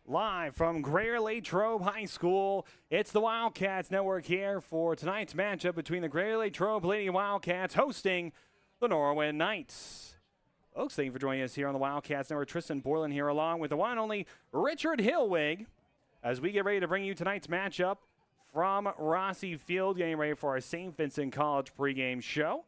Live from Greater Latrobe High School, it's the Wildcats Network here for tonight's matchup between the Greater Latrobe Lady Wildcats hosting the Norwin Knights. Folks, thank you for joining us here on the Wildcats Network. Tristan Borland here along with the one and only Richard Hillwig as we get ready to bring you tonight's matchup from Rossi Field, getting ready for our St. Vincent College pregame show.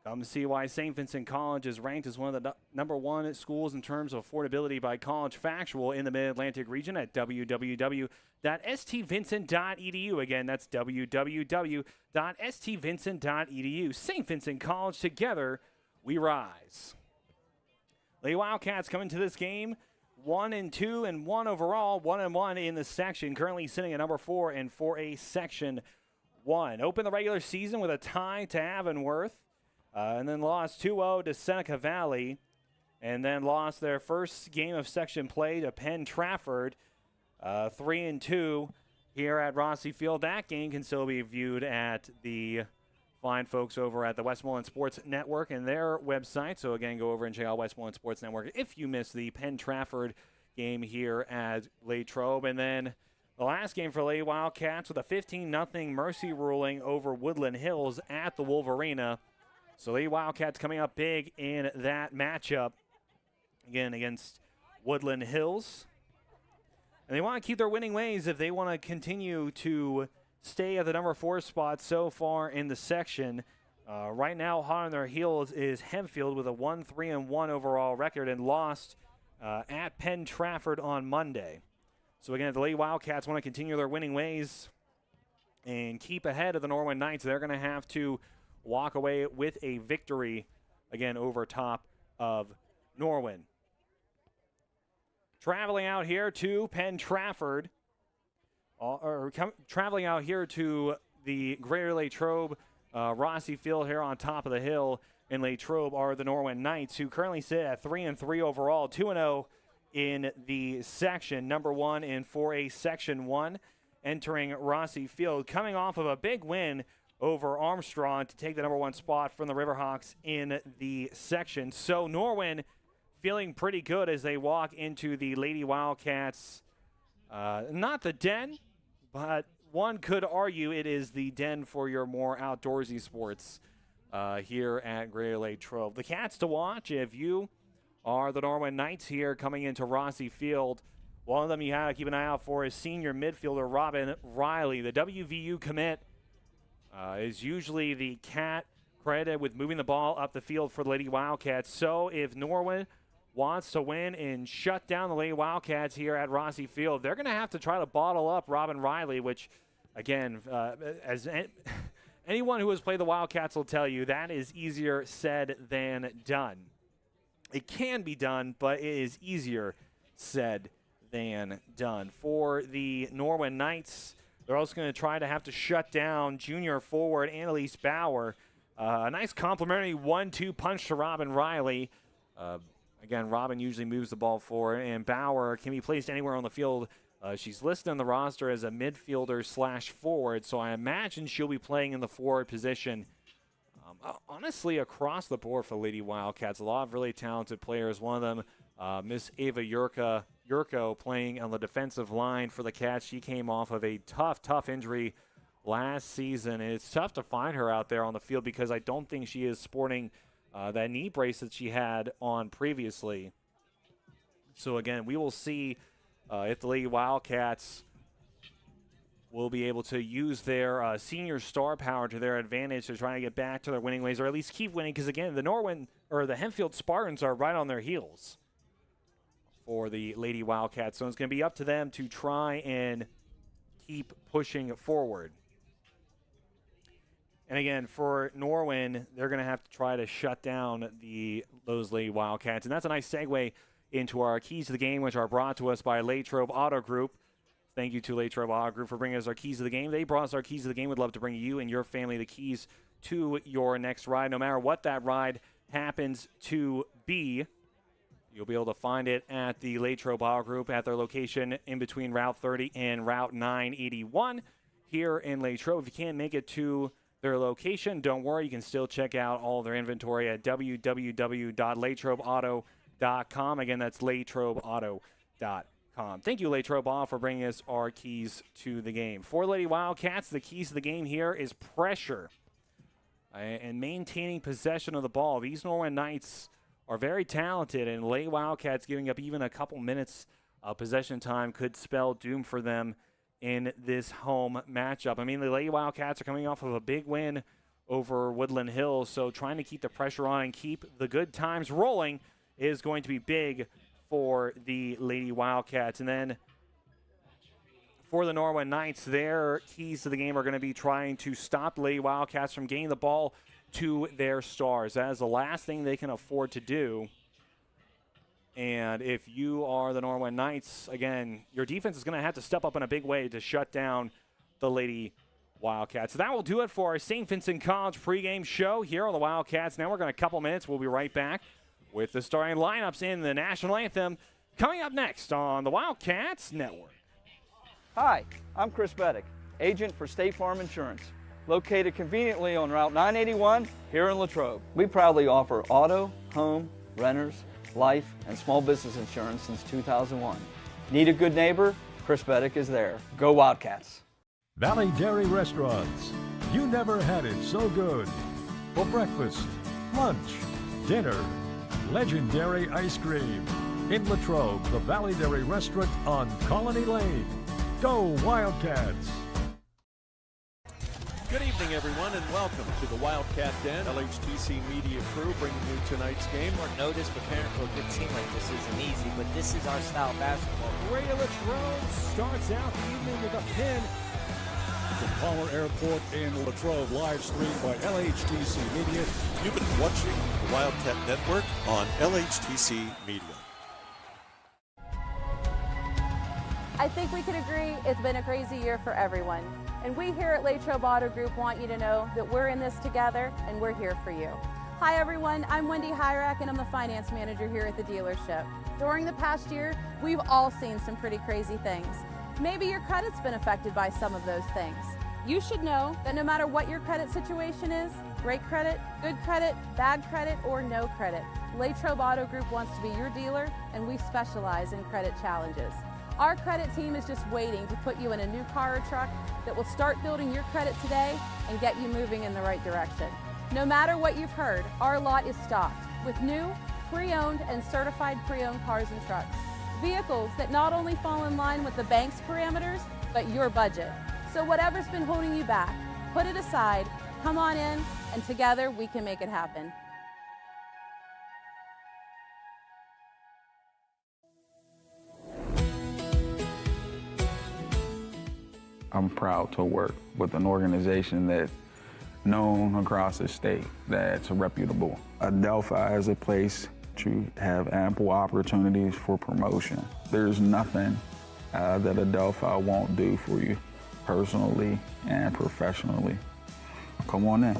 Come see why St. Vincent College is ranked as one of the number one schools in terms of affordability by College Factual in the Mid-Atlantic region at www.stvincent.edu. Again, that's www.stvincent.edu. St. Vincent College, together we rise. The Wildcats come into this game 1-2 and 1 overall, 1-1 in the section, currently sitting at number 4 in 4A Section 1. Open the regular season with a tie to Avonworth. And then lost 2-0 to Seneca Valley, and then lost their first game of section play to Penn Trafford, 3-2 here at Rossi Field. That game can still be viewed at the fine folks over at the Westmoreland Sports Network and their website. So again, go over and check out Westmoreland Sports Network if you missed the Penn Trafford game here at Latrobe. And then the last game for Lady Wildcats with a 15-0 mercy ruling over Woodland Hills at the Wolverina. So the Wildcats coming up big in that matchup, again, against Woodland Hills. And they want to keep their winning ways if they want to continue to stay at the number 4 spot so far in the section. Right now, hot on their heels is Hempfield with a 1-3-1 overall record and lost at Penn Trafford on Monday. So again, if the Lady Wildcats want to continue their winning ways and keep ahead of the Norwin Knights, they're going to have to walk away with a victory, again, over top of Norwin. Traveling out here to Penn Trafford, traveling out here to the Greater Latrobe Rossi Field here on top of the hill in Latrobe are the Norwin Knights, who currently sit at 3-3 overall, 2-0 in the section, number 1 in 4A Section 1, entering Rossi Field, coming off of a big win over Armstrong to take the number 1 spot from the Riverhawks in the section. So Norwin feeling pretty good as they walk into the Lady Wildcats. Not the den, but one could argue it is the den for your more outdoorsy sports here at Greater Latrobe. The Cats to watch if you are the Norwin Knights here coming into Rossi Field. One of them you have to keep an eye out for is senior midfielder Robin Riley, the WVU commit. Is usually the Cat credited with moving the ball up the field for the Lady Wildcats. So if Norwin wants to win and shut down the Lady Wildcats here at Rossi Field, they're going to have to try to bottle up Robin Riley, which, again, as anyone who has played the Wildcats will tell you, that is easier said than done. It can be done, but it is easier said than done. For the Norwin Knights, they're also going to try to have to shut down junior forward Annalise Bauer. A nice complimentary 1-2 punch to Robin Riley. Again, Robin usually moves the ball forward, and Bauer can be placed anywhere on the field. She's listed on the roster as a midfielder/forward, so I imagine she'll be playing in the forward position. Honestly, across the board for Lady Wildcats, a lot of really talented players. One of them, Miss Ava Yurko, playing on the defensive line for the Cats. She came off of a tough injury last season. And it's tough to find her out there on the field because I don't think she is sporting that knee brace that she had on previously. So, again, we will see if the Lady Wildcats will be able to use their senior star power to their advantage to try to get back to their winning ways or at least keep winning because, again, the Norwin or the Hempfield Spartans are right on their heels for the Lady Wildcats. So it's going to be up to them to try and keep pushing forward. And again, for Norwin, they're going to have to try to shut down those Lady Wildcats. And that's a nice segue into our keys to the game, which are brought to us by Latrobe Auto Group. Thank you to Latrobe Auto Group for bringing us our keys to the game. They brought us our keys to the game. We'd love to bring you and your family the keys to your next ride, no matter what that ride happens to be. You'll be able to find it at the Latrobe Auto Group at their location in between Route 30 and Route 981 here in Latrobe. If you can't make it to their location, don't worry. You can still check out all of their inventory at www.latrobeauto.com. Again, that's latrobeauto.com. Thank you, Latrobe Ball, for bringing us our keys to the game. For Lady Wildcats, the keys to the game here is pressure and maintaining possession of the ball. These Norwin Knights are very talented, and Lady Wildcats giving up even a couple minutes of possession time could spell doom for them in this home matchup. I mean, the Lady Wildcats are coming off of a big win over Woodland Hills, so trying to keep the pressure on and keep the good times rolling is going to be big for the Lady Wildcats. And then for the Norwin Knights, their keys to the game are going to be trying to stop the Lady Wildcats from getting the ball to their stars. That is the last thing they can afford to do. And if you are the Norwin Knights, again, your defense is going to have to step up in a big way to shut down the Lady Wildcats. So that will do it for our St. Vincent College pregame show here on the Wildcats Network. In a couple minutes, we'll be right back with the starting lineups in the national anthem coming up next on the Wildcats Network. Hi, I'm Chris Beddick, agent for State Farm Insurance, located conveniently on Route 981 here in Latrobe. We proudly offer auto, home, renters, life, and small business insurance since 2001. Need a good neighbor? Chris Beddick is there. Go Wildcats. Valley Dairy Restaurants. You never had it so good. For breakfast, lunch, dinner, legendary ice cream. In Latrobe, the Valley Dairy Restaurant on Colony Lane. Go Wildcats! Good evening, everyone, and welcome to the Wildcat Den. LHTC Media Crew bringing you tonight's game. Short notice, preparing for a good team like this isn't easy, but this is our style of basketball. Radio Latrobe starts out the evening with a pin. From Palmer Airport in Latrobe, live streamed by LHTC Media. You've been watching the Wildcat Network on LHTC Media. I think we can agree it's been a crazy year for everyone. And we here at Latrobe Auto Group want you to know that we're in this together and we're here for you. Hi everyone, I'm Wendy Hyrak and I'm the finance manager here at the dealership. During the past year, we've all seen some pretty crazy things. Maybe your credit's been affected by some of those things. You should know that no matter what your credit situation is, great credit, good credit, bad credit, or no credit, Latrobe Auto Group wants to be your dealer and we specialize in credit challenges. Our credit team is just waiting to put you in a new car or truck that will start building your credit today and get you moving in the right direction. No matter what you've heard, our lot is stocked with new, pre-owned, and certified pre-owned cars and trucks. Vehicles that not only fall in line with the bank's parameters, but your budget. So whatever's been holding you back, put it aside, come on in, and together we can make it happen. I'm proud to work with an organization that's known across the state, that's reputable. Adelphi is a place to have ample opportunities for promotion. There's nothing that Adelphi won't do for you personally and professionally. Come on in.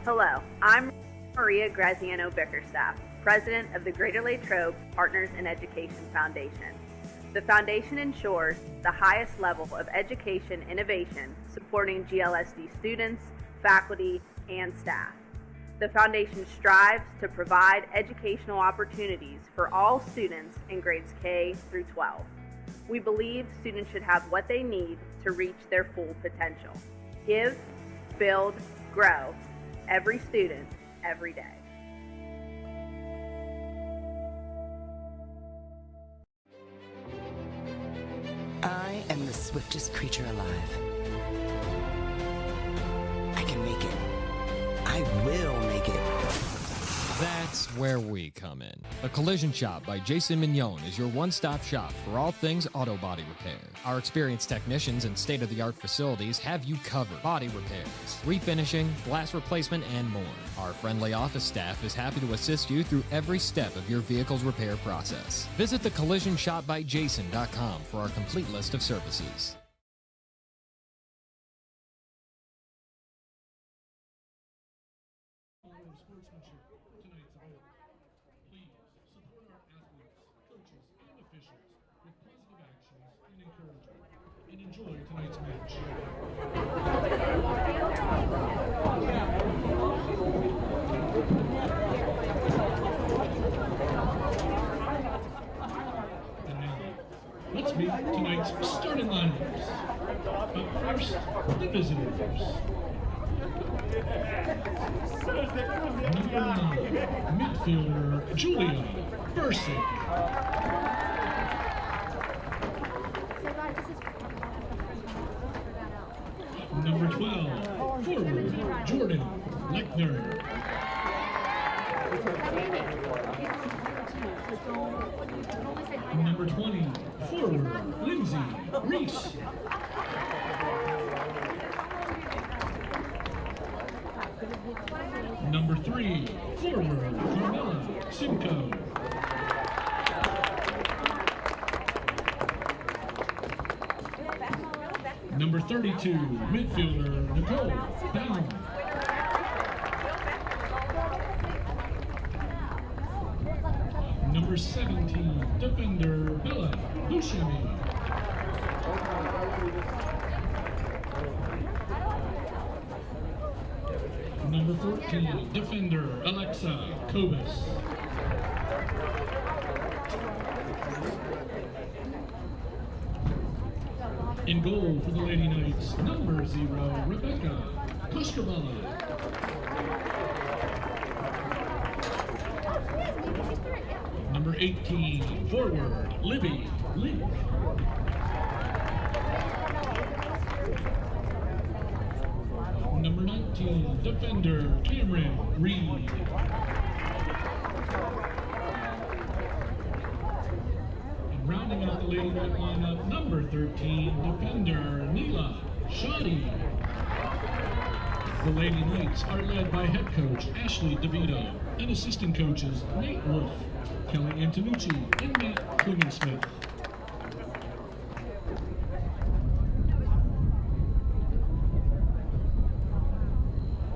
Hello, I'm Maria Graziano Bickerstaff, President of the Greater Latrobe Partners in Education Foundation. The foundation ensures the highest level of education innovation supporting GLSD students, faculty, and staff. The foundation strives to provide educational opportunities for all students in grades K through 12. We believe students should have what they need to reach their full potential. Give, build, grow. Every student, every day. I am the swiftest creature alive. I can make it. I will make it. That's where we come in. The Collision Shop by Jason Mignon is your one-stop shop for all things auto body repair. Our experienced technicians and state-of-the-art facilities have you covered. Body repairs, refinishing, glass replacement, and more. Our friendly office staff is happy to assist you through every step of your vehicle's repair process. Visit thecollisionshopbyjason.com for our complete list of services. with positive actions and encouragement. And enjoy tonight's match. And now, let's meet tonight's starting lineups. But first, the visitors. Number 9, midfielder Julia Bursick. Number 12, forward Jordan Lechner. Number 20, forward Lindsay Reese. Number 3, forward Carmela Simcoe. Number 32, midfielder Nicole Down. Number 17, defender Bella Buscemi. Number 14, defender Alexa Kobus. In goal for the Lady Knights, number 0, Rebecca Kostrobala. Number 18, forward Libby Link. Number 19, defender Cameron Reed. And rounding out the Lady Knight lineup, number 13, defender Neela Shoddy. The Lady Knights are led by head coach Ashley DeVito and assistant coaches Nate Wolf, Kelly Antonucci, and Matt Klingan-Smith.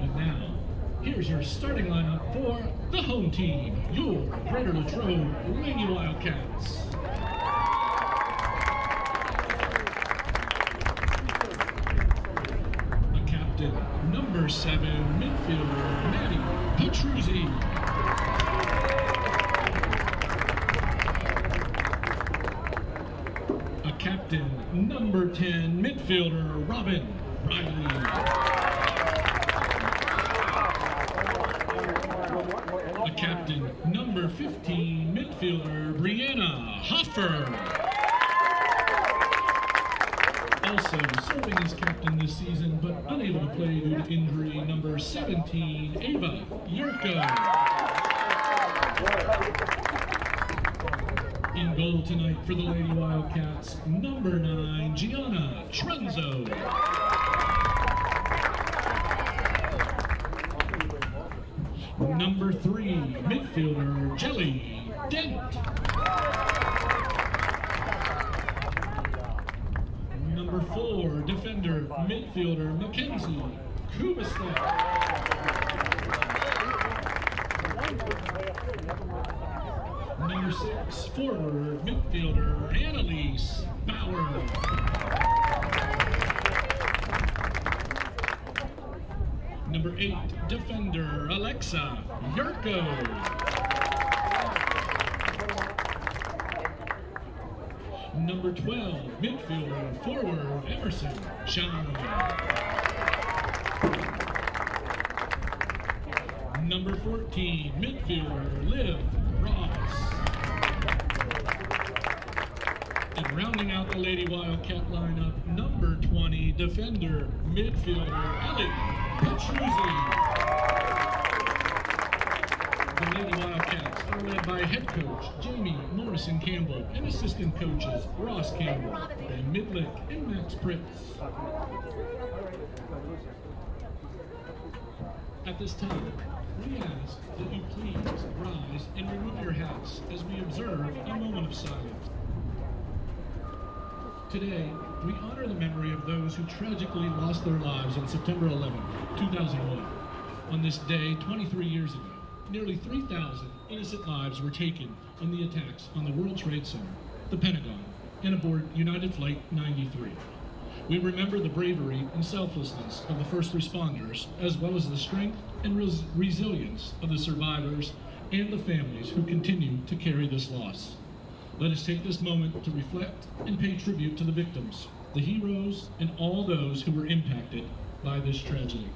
And now, here's your starting lineup for the home team, your Greater Latrobe Lady Wildcats. A captain, number 7, midfielder Maddie Petruzzi. A captain, number 10, midfielder Robin Riley. A captain, number 15, midfielder Brianna Hoffer. Also serving as captain this season, but unable to play due to injury, number 17, Ava Yurko. In goal tonight for the Lady Wildcats, number 9, Gianna Trenzo. Number 3, midfielder Jelly Dent. Number 4, defender midfielder Mackenzie Kubistek. Number 6, forward midfielder Annalise Bauer. Number 8, defender Alexa Yurko. Number 12, midfielder forward Emerson John. Number 14, midfielder Liv Ross. And rounding out the Lady Wildcat lineup, number 20, defender midfielder Ellie Petruzzi. The Lady Wildcats are led by head coach Jamie Morrison Campbell and assistant coaches Ross Campbell, Ben Midlick, and Max Pritz. At this time, we ask that you please rise and remove your hats as we observe a moment of silence. Today, we honor the memory of those who tragically lost their lives on September 11, 2001. On this day, 23 years ago, nearly 3,000 innocent lives were taken in the attacks on the World Trade Center, the Pentagon, and aboard United Flight 93. We remember the bravery and selflessness of the first responders, as well as the strength and resilience of the survivors and the families who continue to carry this loss. Let us take this moment to reflect and pay tribute to the victims, the heroes, and all those who were impacted by this tragedy.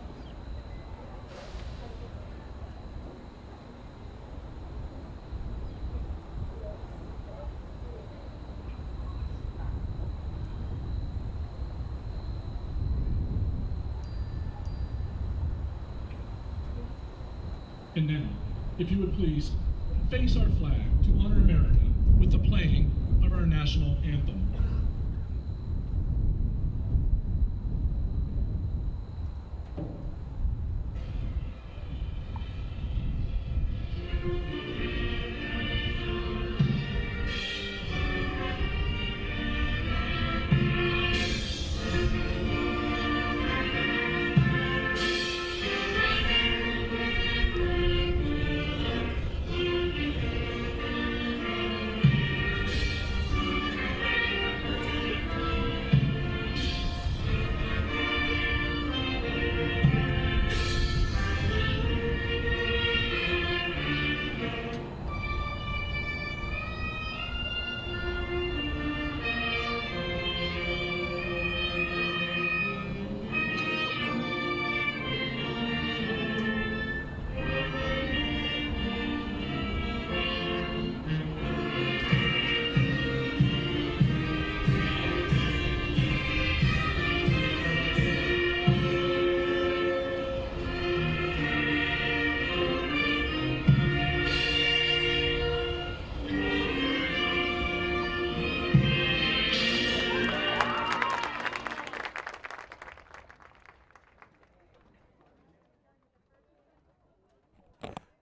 And now, if you would please, face our flag to honor America with the playing of our national anthem.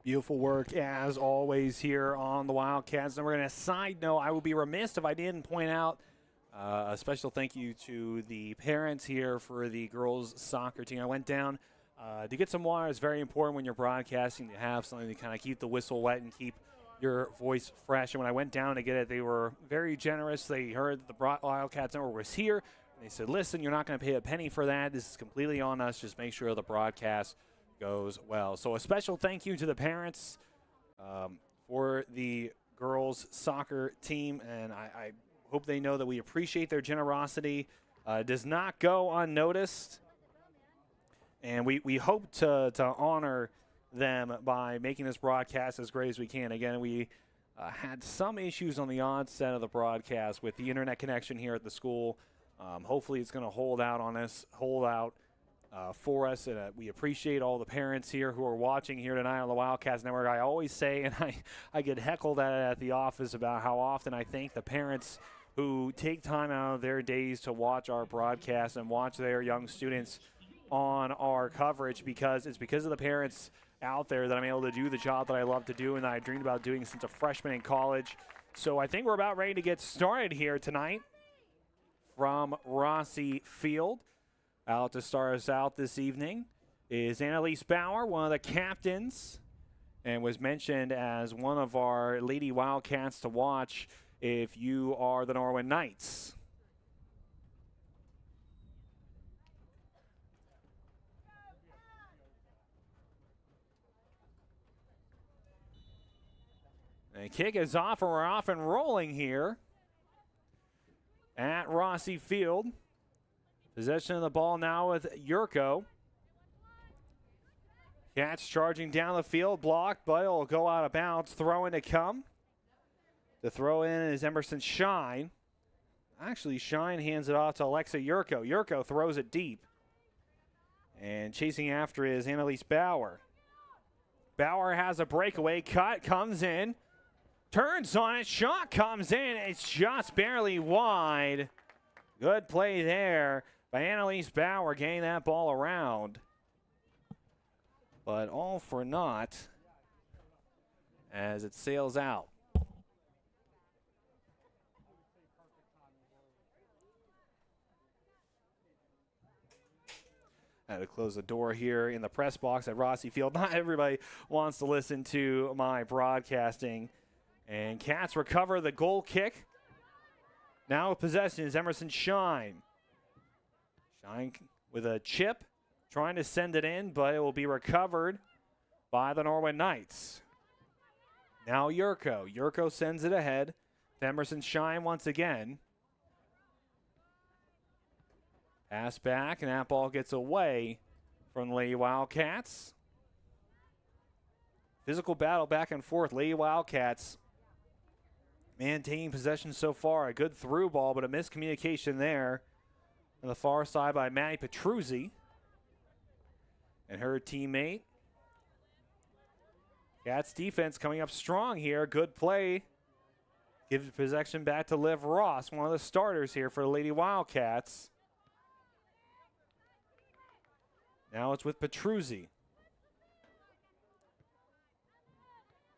Beautiful work, as always, here on the Wildcats. And we're going to side note, I would be remiss if I didn't point out a special thank you to the parents here for the girls' soccer team. I went down to get some water. It's very important when you're broadcasting to have something to kind of keep the whistle wet and keep your voice fresh. And when I went down to get it, they were very generous. They heard that the Wildcats Network was here. And they said, listen, you're not going to pay a penny for that. This is completely on us. Just make sure the broadcast goes well. So a special thank you to the parents for the girls soccer team, and I hope they know that we appreciate their generosity. It does not go unnoticed, and we hope to honor them by making this broadcast as great as we can. Again, we had some issues on the onset of the broadcast with the internet connection here at the school. Hopefully it's going to hold out for us, and we appreciate all the parents here who are watching here tonight on the Wildcats Network. I always say, and I get heckled at the office about how often I thank the parents who take time out of their days to watch our broadcast and watch their young students on our coverage, because it's because of the parents out there that I'm able to do the job that I love to do and that I dreamed about doing since a freshman in college. So I think we're about ready to get started here tonight from Rossi Field. Out to start us out this evening is Annalise Bauer, one of the captains, and was mentioned as one of our Lady Wildcats to watch if you are the Norwin Knights. The kick is off, and we're off and rolling here at Rossi Field. Possession of the ball now with Yurko. Cats charging down the field, blocked, but it'll go out of bounds. Throw in to come. The throw in is Emerson Shine. Actually, Shine hands it off to Alexa Yurko. Yurko throws it deep. And chasing after is Annalise Bauer. Bauer has a breakaway cut, comes in, turns on it, shot comes in. It's just barely wide. Good play there by Annalise Bauer, getting that ball around. But all for naught as it sails out. I had to close the door here in the press box at Rossi Field. Not everybody wants to listen to my broadcasting. And Cats recover the goal kick. Now with possession is Emerson Shine. Shine with a chip, trying to send it in, but it will be recovered by the Norwin Knights. Now Yurko. Yurko sends it ahead to Emerson Shine once again. Pass back, and that ball gets away from the Lady Wildcats. Physical battle back and forth. Lady Wildcats maintaining possession so far. A good through ball, but a miscommunication there on the far side by Maddie Petruzzi and her teammate. Cats defense coming up strong here. Good play. Gives possession back to Liv Ross, one of the starters here for the Lady Wildcats. Now it's with Petruzzi.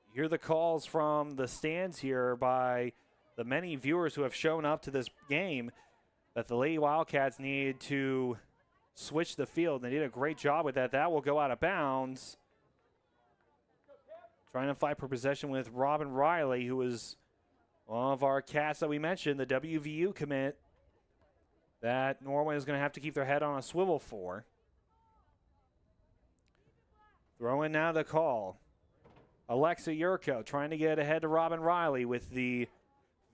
You hear the calls from the stands here by the many viewers who have shown up to this game that the Lady Wildcats need to switch the field. They did a great job with that. That will go out of bounds. Trying to fight for possession with Robin Riley, who is one of our cats that we mentioned, the WVU commit that Norwin is going to have to keep their head on a swivel for. Throwing now the call. Alexa Yurko trying to get ahead to Robin Riley with the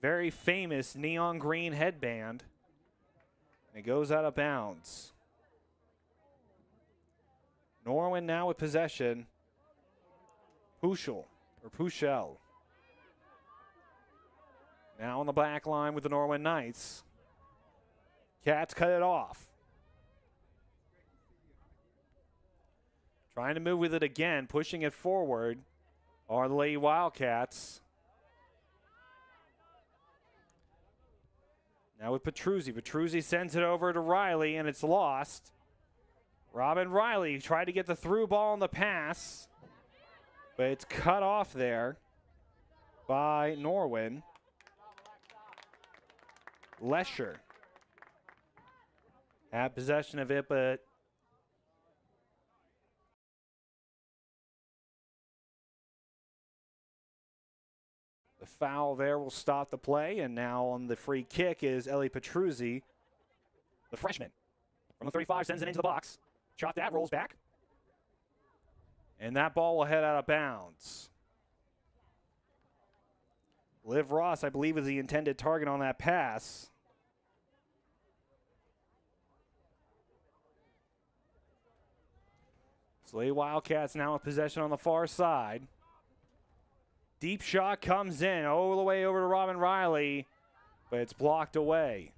very famous neon green headband. And it goes out of bounds. Norwin now with possession. Puchel. Now on the back line with the Norwin Knights. Cats cut it off. Trying to move with it again, pushing it forward are the Lady Wildcats. Now with Petruzzi. Petruzzi sends it over to Riley, and it's lost. Robin Riley tried to get the through ball on the pass, but it's cut off there by Norwin. Lesher had possession of it, but the foul there will stop the play, and now on the free kick is Ellie Petruzzi, the freshman. From the 35, sends it into the box. Shot that, rolls back. And that ball will head out of bounds. Liv Ross, I believe, is the intended target on that pass. So Lady Wildcats now with possession on the far side. Deep shot comes in all the way over to Robin Riley, but it's blocked away.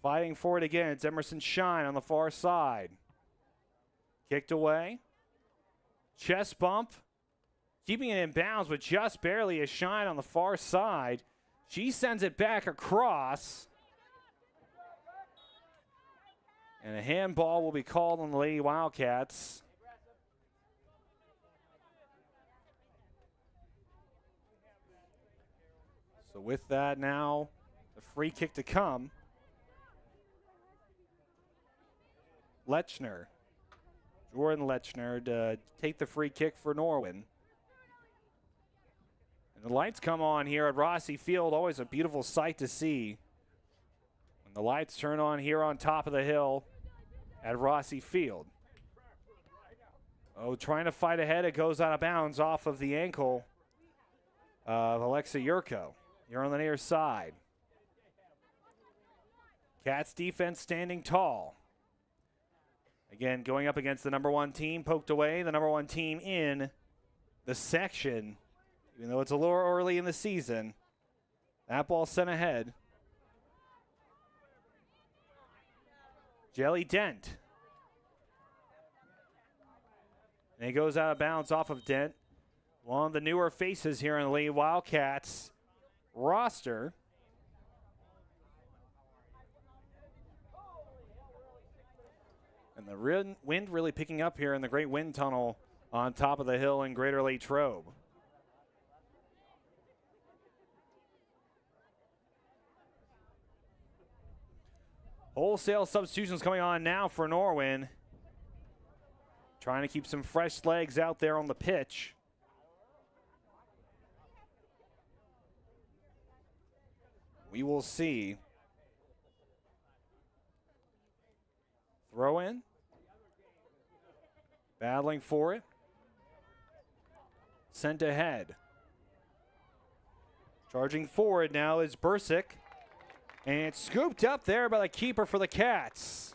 Fighting for it again, it's Emerson Shine on the far side. Kicked away. Chest bump. Keeping it in bounds, but just barely a Shine on the far side. She sends it back across. And a handball will be called on the Lady Wildcats. So with that now, the free kick to come. Lechner, Jordan Lechner to take the free kick for Norwin. And the lights come on here at Rossi Field, always a beautiful sight to see. When the lights turn on here on top of the hill at Rossi Field. Oh, trying to fight ahead, it goes out of bounds off of the ankle of Alexa Yurko. You're on the near side. Cats defense standing tall. Again, going up against the number one team, poked away, the number one team in the section. Even though it's a little early in the season, that ball sent ahead. Jelly Dent. And it goes out of bounds off of Dent. One of the newer faces here in the Lady Wildcats roster. And the wind really picking up here in the great wind tunnel on top of the hill in Greater Latrobe. Wholesale substitutions coming on now for Norwin. Trying to keep some fresh legs out there on the pitch. We will see. Throw in. Battling for it. Sent ahead. Charging forward now is Bursick. And it's scooped up there by the keeper for the Cats.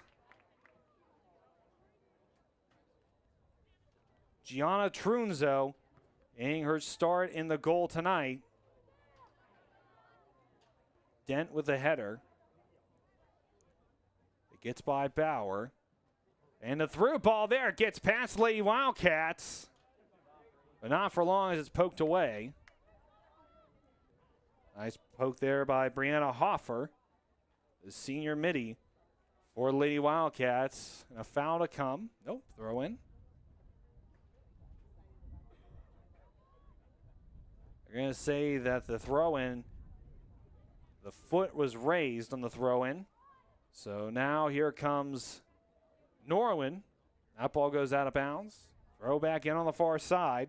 Gianna Trunzo getting her start in the goal tonight. Dent with the header. It gets by Bauer. And the through ball there gets past Lady Wildcats. But not for long as it's poked away. Nice poke there by Brianna Hoffer, the senior midi for Lady Wildcats. And a foul to come. Nope, throw in. They're going to say that the throw in, the foot was raised on the throw in. So now here comes Norwin. That ball goes out of bounds. Throw back in on the far side.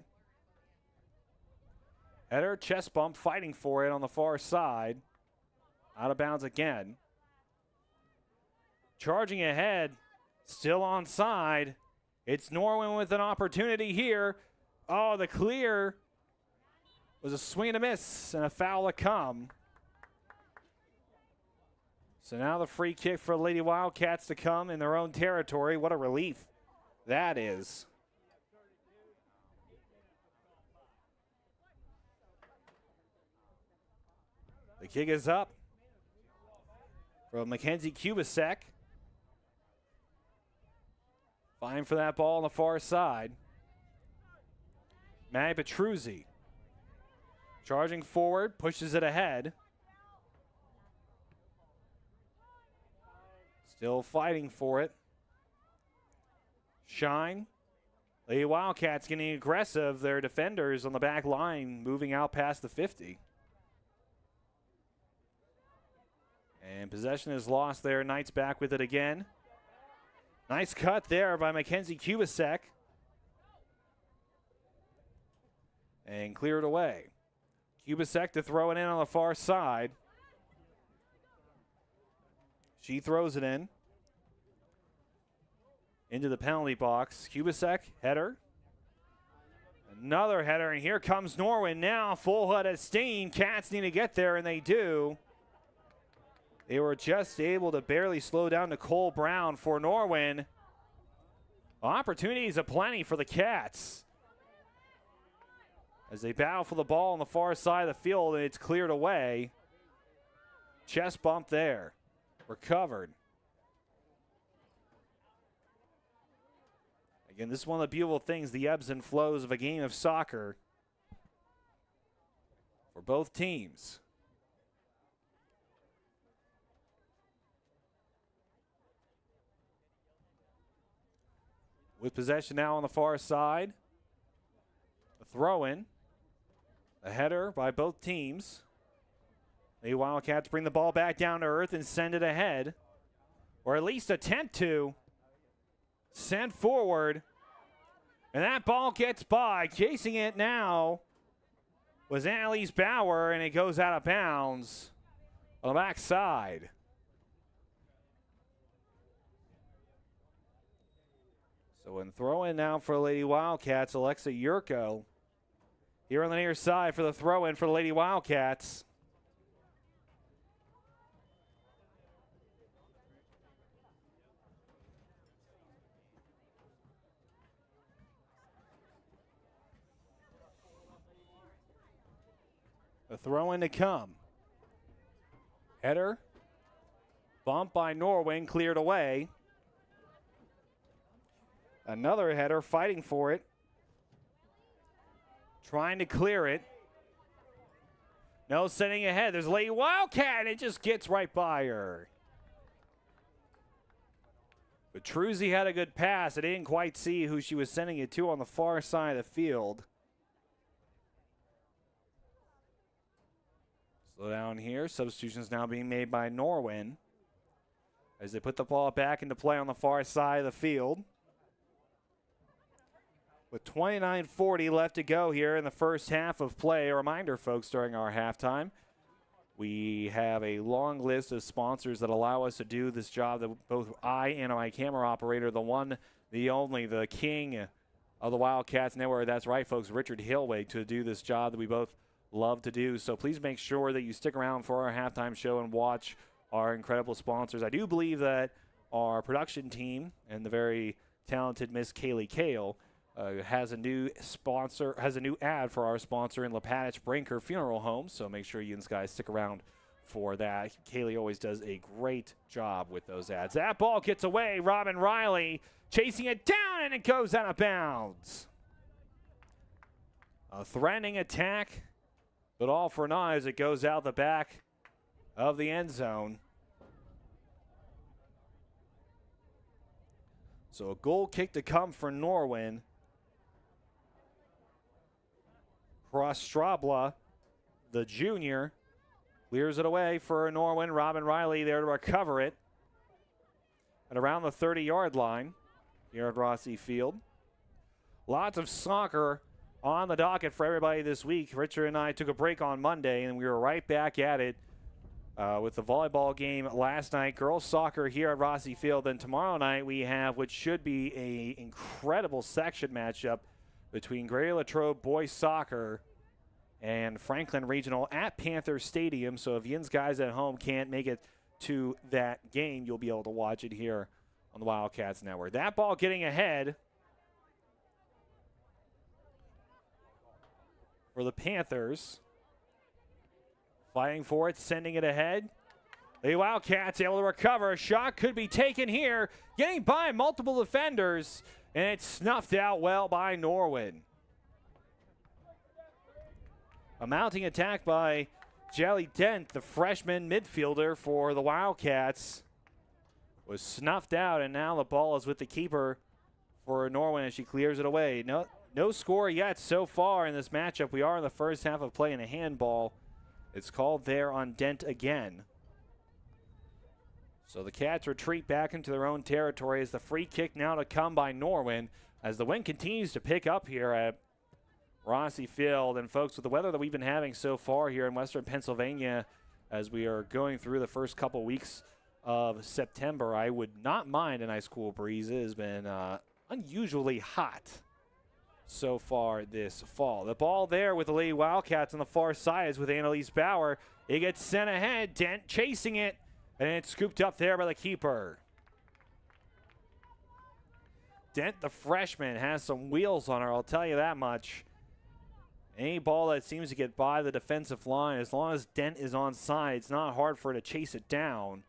Header, chest bump, fighting for it on the far side. Out of bounds again. Charging ahead, still onside. It's Norwin with an opportunity here. Oh, the clear was a swing and a miss and a foul to come. So now the free kick for Lady Wildcats to come in their own territory. What a relief that is. The kick is up from Mackenzie Kubasek. Fine for that ball on the far side. Mag Petruzzi charging forward, pushes it ahead. Still fighting for it. Shine. Lady Wildcats getting aggressive. Their defenders on the back line moving out past the 50. And possession is lost there. Knights back with it again. Nice cut there by Mackenzie Kubasek. And cleared away. Kubasek to throw it in on the far side. She throws it in. Into the penalty box. Kubasek, header. Another header, and here comes Norwin now. Full HUD at Steen. Cats need to get there, and they do. They were just able to barely slow down Nicole Brown for Norwin. Opportunities aplenty for the Cats. As they battle for the ball on the far side of the field, and it's cleared away. Chest bump there. Recovered. Again, this is one of the beautiful things, the ebbs and flows of a game of soccer for both teams. With possession now on the far side. A throw-in. A header by both teams. The Wildcats bring the ball back down to earth and send it ahead. Or at least attempt to. Sent forward. And that ball gets by. Chasing it now was Annalise Bauer, and it goes out of bounds on the backside. So when throw-in now for Lady Wildcats, Alexa Yurko here on the near side for the throw-in for the Lady Wildcats. The throw-in to come. Header. Bump by Norwin, cleared away. Another header, fighting for it. Trying to clear it. No, sending ahead. There's Lady Wildcat, and it just gets right by her. But Truzzi had a good pass. I didn't quite see who she was sending it to on the far side of the field. Slow down here. Substitutions now being made by Norwin as they put the ball back into play on the far side of the field. With 29:40 left to go here in the first half of play. A reminder, folks, during our halftime, We have a long list of sponsors that allow us to do this job that both I and my camera operator, the one, the only, the king of the Wildcats Network, that's right, folks, Richard Hillwig, to do this job that we both love to do. So please make sure that you stick around for our halftime show and watch our incredible sponsors. I do believe that our production team and the very talented Miss Kaylee Kale has a new ad for our sponsor in Lapatich Brinker Funeral Home. So make sure you guys stick around for that. Kaylee always does a great job with those ads. That ball gets away. Robin Riley chasing it down, and it goes out of bounds. A threatening attack, but all for naught as it goes out the back of the end zone. So a goal kick to come for Norwin. Krostrabla, the junior, clears it away for Norwin. Robin Riley there to recover it at around the 30-yard line here at Rossi Field. Lots of soccer on the docket for everybody this week. Richard and I took a break on Monday, and we were right back at it with the volleyball game last night. Girls soccer here at Rossi Field. Then tomorrow night we have what should be an incredible section matchup between Greater Latrobe boys soccer and Franklin Regional at Panther Stadium. So if yins guys at home can't make it to that game, you'll be able to watch it here on the Wildcats Network. That ball getting ahead for the Panthers. Fighting for it, sending it ahead. The Wildcats able to recover. A shot could be taken here, getting by multiple defenders, and it's snuffed out well by Norwin. A mounting attack by Jelly Dent, the freshman midfielder for the Wildcats, was snuffed out, and now the ball is with the keeper for Norwin as she clears it away. No score yet so far in this matchup. We are in the first half of play in a handball. It's called there on Dent again. So the Cats retreat back into their own territory as the free kick now to come by Norwin as the wind continues to pick up here at Rossi Field. And folks, with the weather that we've been having so far here in western Pennsylvania as we are going through the first couple weeks of September, I would not mind a nice cool breeze. It has been unusually hot so far this fall. The ball there with the Lady Wildcats on the far side is with Annalise Bauer. It gets sent ahead. Dent chasing it, and it's scooped up there by the keeper. Dent, the freshman, has some wheels on her, I'll tell you that much. Any ball that seems to get by the defensive line, as long as Dent is on side, it's not hard for her to chase it down.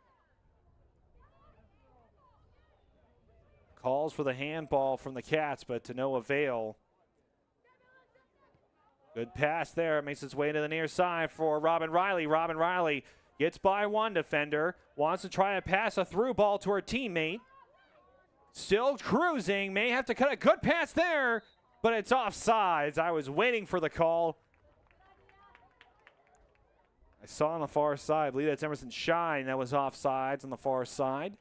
Calls for the handball from the Cats, but to no avail. Good pass there. Makes its way to the near side for Robin Riley. Robin Riley gets by one defender. Wants to try to pass a through ball to her teammate. Still cruising. May have to cut a good pass there, but it's offsides. I was waiting for the call. I saw on the far side. I believe that's Emerson Shine that was offsides on the far side.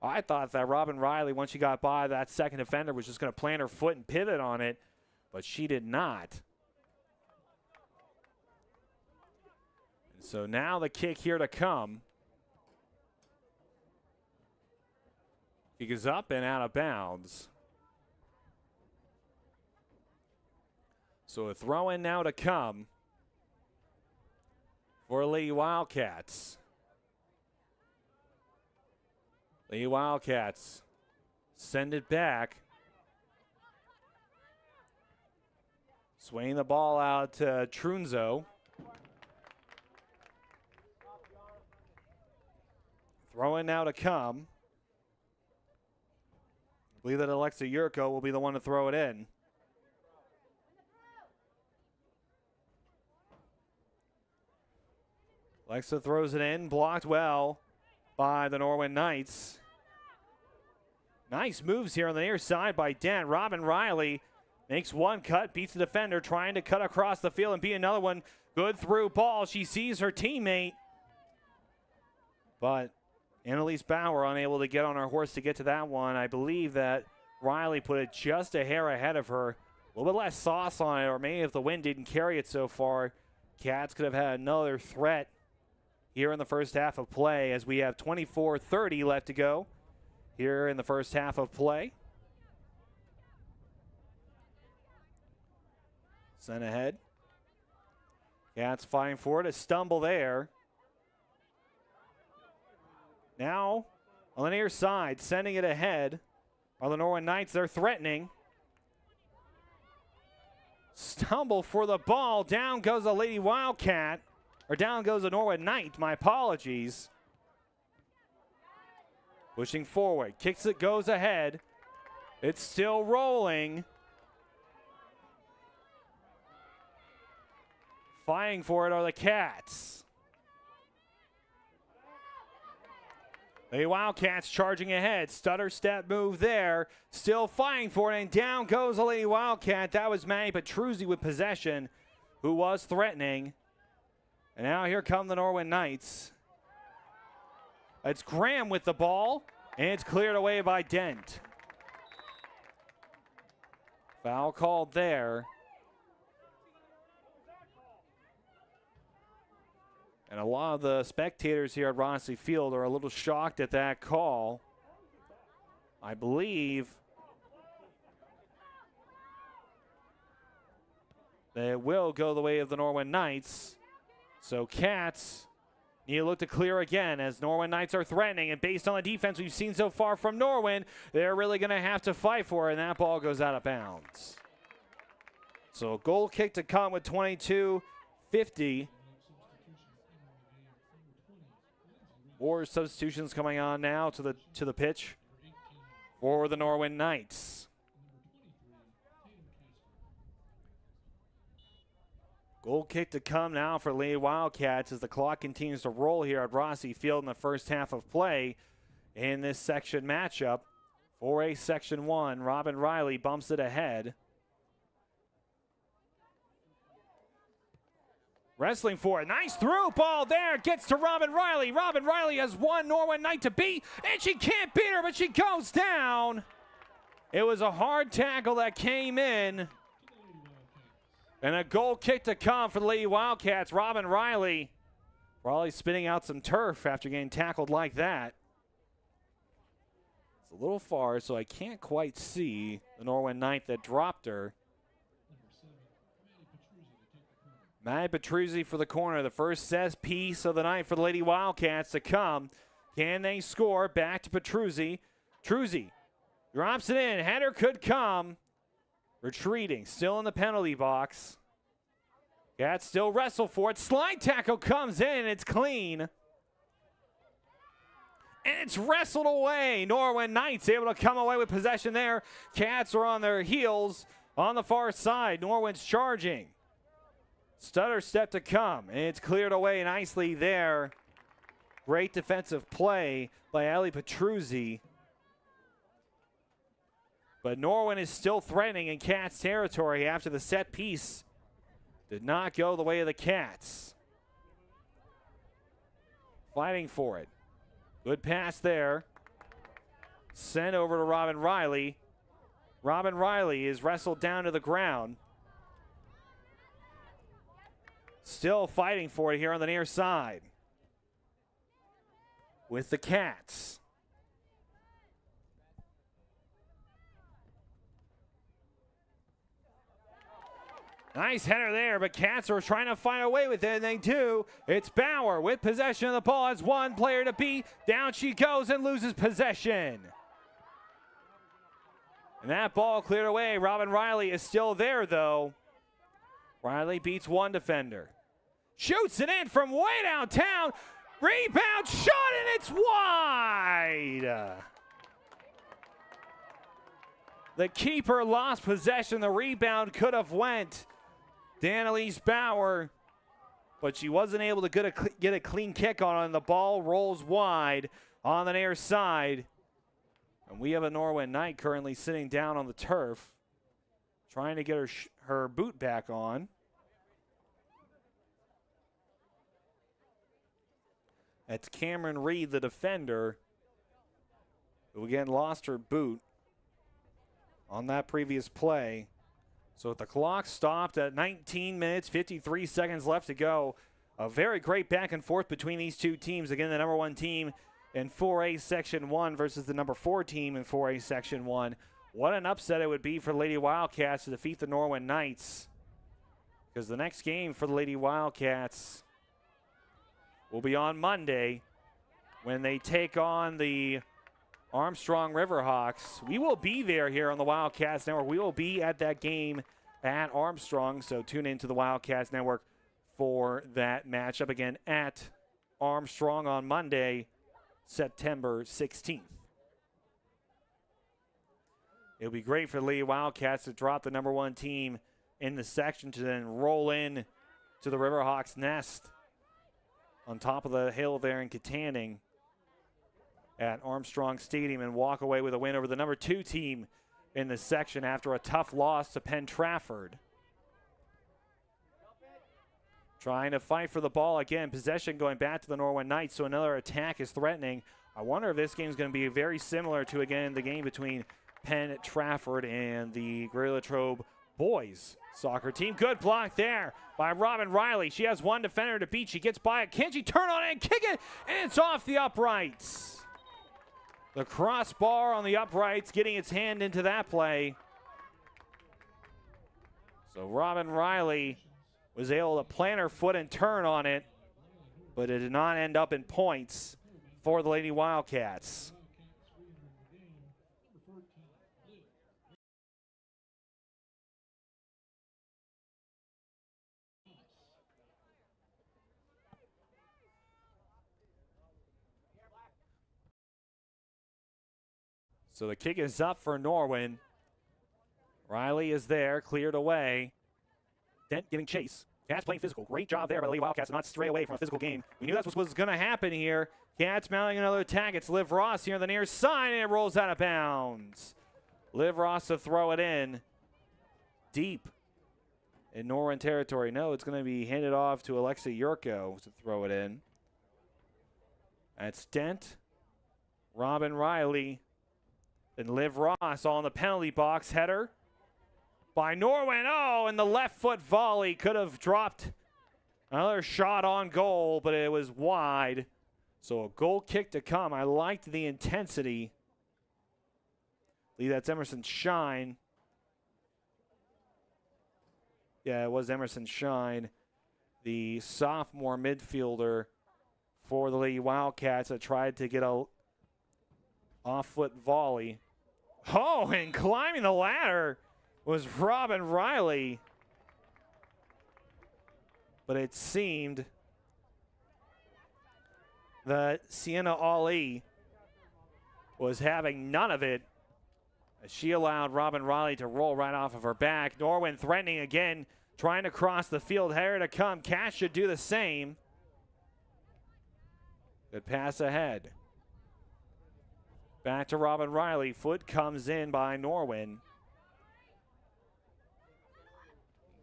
I thought that Robin Riley, once she got by that second defender, was just going to plant her foot and pivot on it, but she did not. And so now the kick here to come. Kick is up and out of bounds. So a throw in now to come for Lady Wildcats. Lady Wildcats send it back. Swaying the ball out to Trunzo. Throw in now to come. I believe that Alexa Yurko will be the one to throw it in. Alexa throws it in, blocked well by the Norwin Knights. Nice moves here on the near side by Dent. Robin Riley makes one cut, beats the defender, trying to cut across the field and beat another one. Good through ball. She sees her teammate, but Annalise Bauer unable to get on her horse to get to that one. I believe that Riley put it just a hair ahead of her. A little bit less sauce on it, or maybe if the wind didn't carry it so far, Cats could have had another threat here in the first half of play as we have 24:30 left to go here in the first half of play. Sent ahead. Cats fighting for it. A stumble there. Now on the near side, sending it ahead are the Norwin Knights. They're threatening. Stumble for the ball. Down goes the Lady Wildcat. Or down goes the Norwin Knight. My apologies. Pushing forward. Kicks it, goes ahead. It's still rolling. Fighting for it are the Cats. The Wildcats charging ahead. Stutter step move there. Still fighting for it, and down goes the Lady Wildcat. That was Maddie Petruzzi with possession, who was threatening. And now here come the Norwin Knights. It's Graham with the ball, and it's cleared away by Dent. Foul called there. And a lot of the spectators here at Rossi Field are a little shocked at that call. I believe that it will go the way of the Norwin Knights. So Cats need to look to clear again as Norwin Knights are threatening. And based on the defense we've seen so far from Norwin, they're really going to have to fight for it. And that ball goes out of bounds. So a goal kick to come with 22:50. More substitutions coming on now to the pitch for the Norwin Knights. Goal kick to come now for Lady Wildcats as the clock continues to roll here at Rossi Field in the first half of play in this section matchup. 4A Section 1, Robin Riley bumps it ahead. Wrestling for it. Nice through ball there. Gets to Robin Riley. Robin Riley has one Norwin Knight to beat, and she can't beat her, but she goes down. It was a hard tackle that came in. And a goal kick to come for the Lady Wildcats. Robin Riley probably spitting out some turf after getting tackled like that. It's a little far, so I can't quite see the Norwin Knight that dropped her. Maddie Petruzzi for the corner. The first set piece of the night for the Lady Wildcats to come. Can they score? Back to Petruzzi. Petruzzi drops it in. Header could come. Retreating. Still in the penalty box. Cats still wrestle for it. Slide tackle comes in. It's clean. And it's wrestled away. Norwin Knights able to come away with possession there. Cats are on their heels on the far side. Norwin's charging. Stutter step to come, and it's cleared away nicely there. Great defensive play by Ali Petruzzi. But Norwin is still threatening in Cats territory after the set piece did not go the way of the Cats. Fighting for it. Good pass there. Sent over to Robin Riley. Robin Riley is wrestled down to the ground. Still fighting for it here on the near side with the Cats. Nice header there, but Cats are trying to find a way with it, and they do. It's Bauer with possession of the ball. Has one player to beat. Down she goes and loses possession. And that ball cleared away. Robin Riley is still there, though. Riley beats one defender. Shoots it in from way downtown. Rebound shot, and it's wide. The keeper lost possession. The rebound could have went Danelise Bauer, but she wasn't able to get a clean kick on it, and the ball rolls wide on the near side. And we have a Norwin Knight currently sitting down on the turf, trying to get her boot back on. That's Cameron Reed, the defender, who again lost her boot on that previous play. So the clock stopped at 19 minutes, 53 seconds left to go. A very great back and forth between these two teams. Again, the number 1 team in 4A Section 1 versus the number 4 team in 4A Section 1. What an upset it would be for the Lady Wildcats to defeat the Norwin Knights, because the next game for the Lady Wildcats will be on Monday when they take on the Armstrong Riverhawks. We will be there here on the Wildcats Network. We will be at that game at Armstrong, so tune into the Wildcats Network for that matchup again at Armstrong on Monday, September 16th. It'll be great for the Lady Wildcats to drop the number 1 team in the section to then roll in to the Riverhawks nest on top of the hill there in Katanning at Armstrong Stadium and walk away with a win over the number 2 team in the section after a tough loss to Penn Trafford. Trying to fight for the ball again. Possession going back to the Norwin Knights, so another attack is threatening. I wonder if this game is going to be very similar to, again, the game between Penn Trafford and the Greater Latrobe boys soccer team. Good block there by Robin Riley. She has one defender to beat. She gets by it. Can she turn on it and kick it? And it's off the uprights. The crossbar on the uprights getting its hand into that play. So Robin Riley was able to plant her foot and turn on it, but it did not end up in points for the Lady Wildcats. So the kick is up for Norwin. Riley is there, cleared away. Dent giving chase. Cats playing physical. Great job there by the Lady Wildcats to not stray away from a physical game. We knew that's what was going to happen here. Cats mounting another attack. It's Liv Ross here on the near side, and it rolls out of bounds. Liv Ross to throw it in deep in Norwin territory. No, it's going to be handed off to Alexa Yurko to throw it in. That's Dent, Robin Riley, and Liv Ross all in the penalty box. Header by Norwin. Oh, and the left foot volley could have dropped another shot on goal, but it was wide. So a goal kick to come. I liked the intensity. I believe that's Emerson Shine. Yeah, it was Emerson Shine, the sophomore midfielder for the Lady Wildcats that tried to get a off-foot volley. Oh, and climbing the ladder was Robin Riley. But it seemed that Sienna Ali was having none of it as she allowed Robin Riley to roll right off of her back. Norwin threatening again, trying to cross the field. Header to come. Cash should do the same. Good pass ahead. Back to Robin Riley. Foot comes in by Norwin.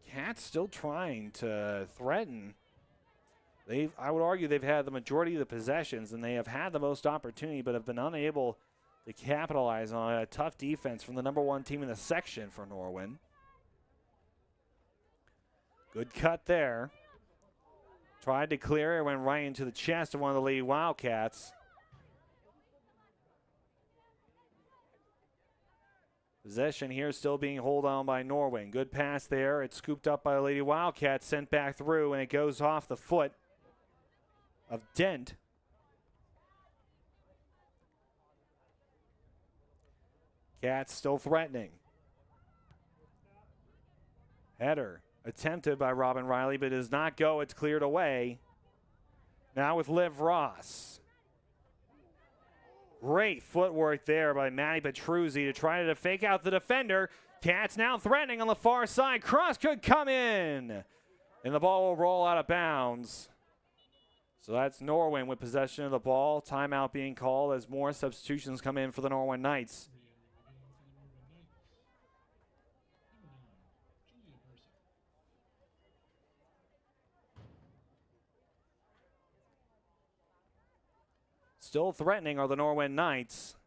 Cats still trying to threaten. I would argue they've had the majority of the possessions, and they have had the most opportunity, but have been unable to capitalize on a tough defense from the number 1 team in the section for Norwin. Good cut there. Tried to clear it, went right into the chest of one of the Lady Wildcats. Possession here still being held on by Norwin. Good pass there. It's scooped up by the Lady Wildcats, sent back through, and it goes off the foot of Dent. Cats still threatening. Header attempted by Robin Riley, but does not go. It's cleared away. Now with Liv Ross. Great footwork there by Maddie Petruzzi to try to fake out the defender. Cats now threatening on the far side. Cross could come in. And the ball will roll out of bounds. So that's Norwin with possession of the ball. Timeout being called as more substitutions come in for the Norwin Knights. Still threatening are the Norwin Knights.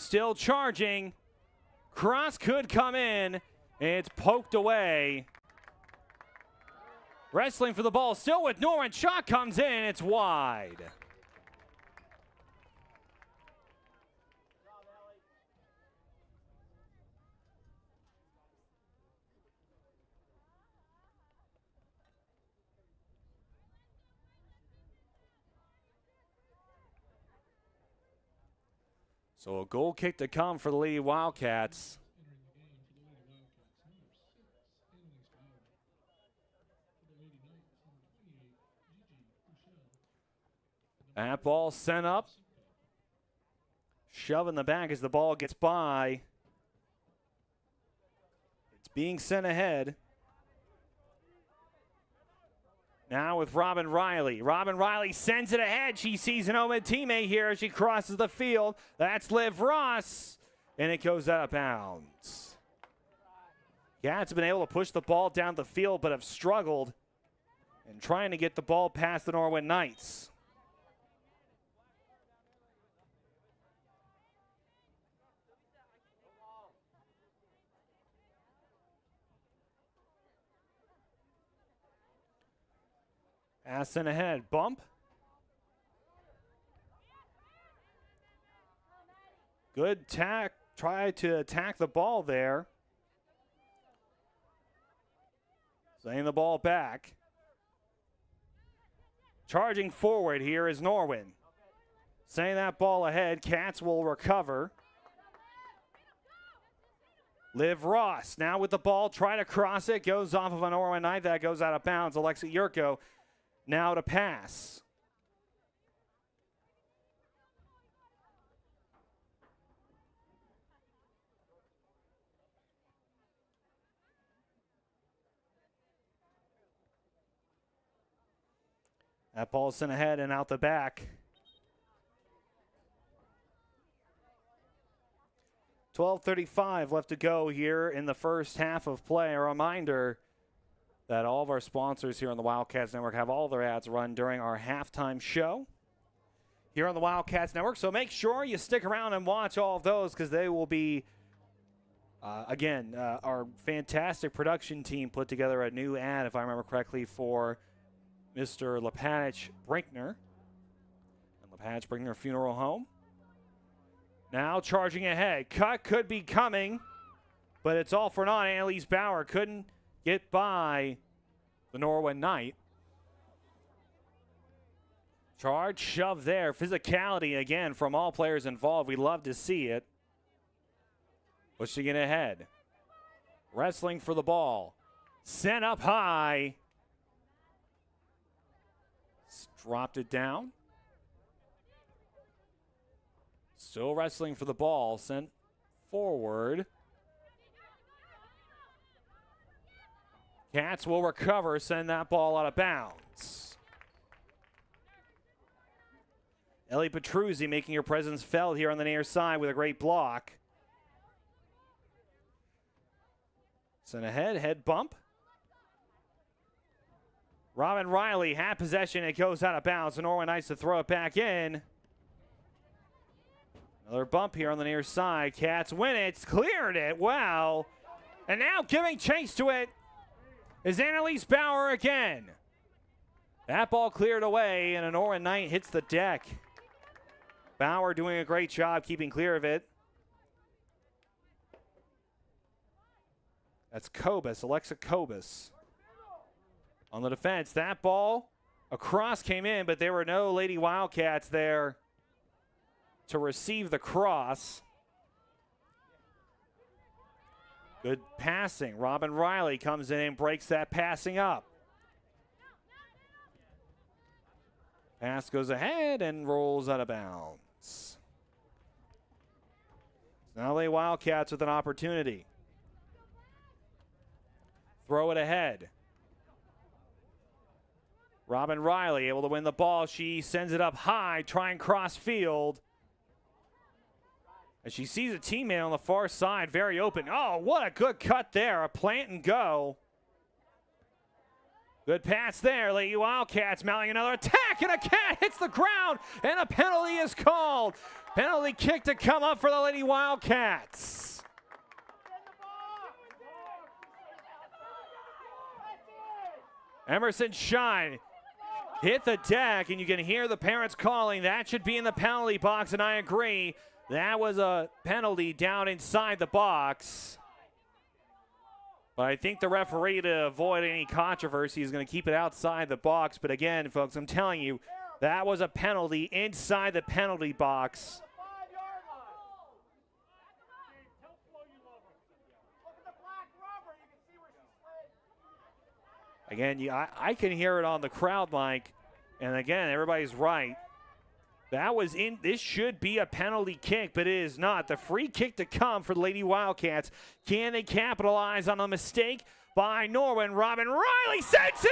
Still charging. Cross could come in. It's poked away. Wrestling for the ball. Still with Norwin. Shot comes in. It's wide. So a goal kick to come for the Lady Wildcats. That ball sent up. Shove in the back as the ball gets by. It's being sent ahead. Now with Robin Riley. Robin Riley sends it ahead. She sees an open teammate here as she crosses the field. That's Liv Ross. And it goes out of bounds. Cats have been able to push the ball down the field but have struggled in trying to get the ball past the Norwin Knights. Pass in ahead. Bump. Good tack. Try to attack the ball there. Sending the ball back. Charging forward here is Norwin. Sending that ball ahead. Cats will recover. Liv Ross now with the ball. Try to cross it. Goes off of an Norwin Knight. That goes out of bounds. Alexa Yurko now to pass. That ball sent ahead and out the back. 12:35 left to go here in the first half of play. A reminder that all of our sponsors here on the Wildcats Network have all their ads run during our halftime show here on the Wildcats Network. So make sure you stick around and watch all of those because they will be, our fantastic production team put together a new ad, if I remember correctly, for Mr. Lepanich Brinkner and Lepanich Brinkner Funeral Home. Now charging ahead. Cut could be coming, but it's all for naught. Annalise Bauer couldn't get by the Norwin Knight. Charge, shove there. Physicality again from all players involved. We love to see it. Pushing it ahead. Wrestling for the ball. Sent up high. Dropped it down. Still wrestling for the ball. Sent forward. Cats will recover, send that ball out of bounds. Ellie Petruzzi making her presence felt here on the near side with a great block. Sent ahead, head bump. Robin Riley had possession, it goes out of bounds. So Norwin Knights to throw it back in. Another bump here on the near side. Cats win it, cleared it, wow. And now giving chase to it is Annalise Bauer again. That ball cleared away, and a Norwin Knight hits the deck. Bauer doing a great job keeping clear of it. That's Kobus, Alexa Kobus. On the defense, that ball across came in, but there were no Lady Wildcats there to receive the cross. Good passing. Robin Riley comes in and breaks that passing up. Pass goes ahead and rolls out of bounds. Now Lady Wildcats with an opportunity. Throw it ahead. Robin Riley able to win the ball. She sends it up high, trying cross field. And she sees a teammate on the far side, very open. Oh, what a good cut there. A plant and go. Good pass there. Lady Wildcats mounting another attack, and a cat hits the ground, and a penalty is called. Penalty kick to come up for the Lady Wildcats. Emerson Shine hit the deck, and you can hear the parents calling. That should be in the penalty box, and I agree. That was a penalty down inside the box. But I think the referee, to avoid any controversy, is going to keep it outside the box. But again, folks, I'm telling you, that was a penalty inside the penalty box. Again, I can hear it on the crowd mic. And again, everybody's right. That was in. This should be a penalty kick, but it is not. The free kick to come for the Lady Wildcats. Can they capitalize on a mistake by Norwin? Robin Riley sends it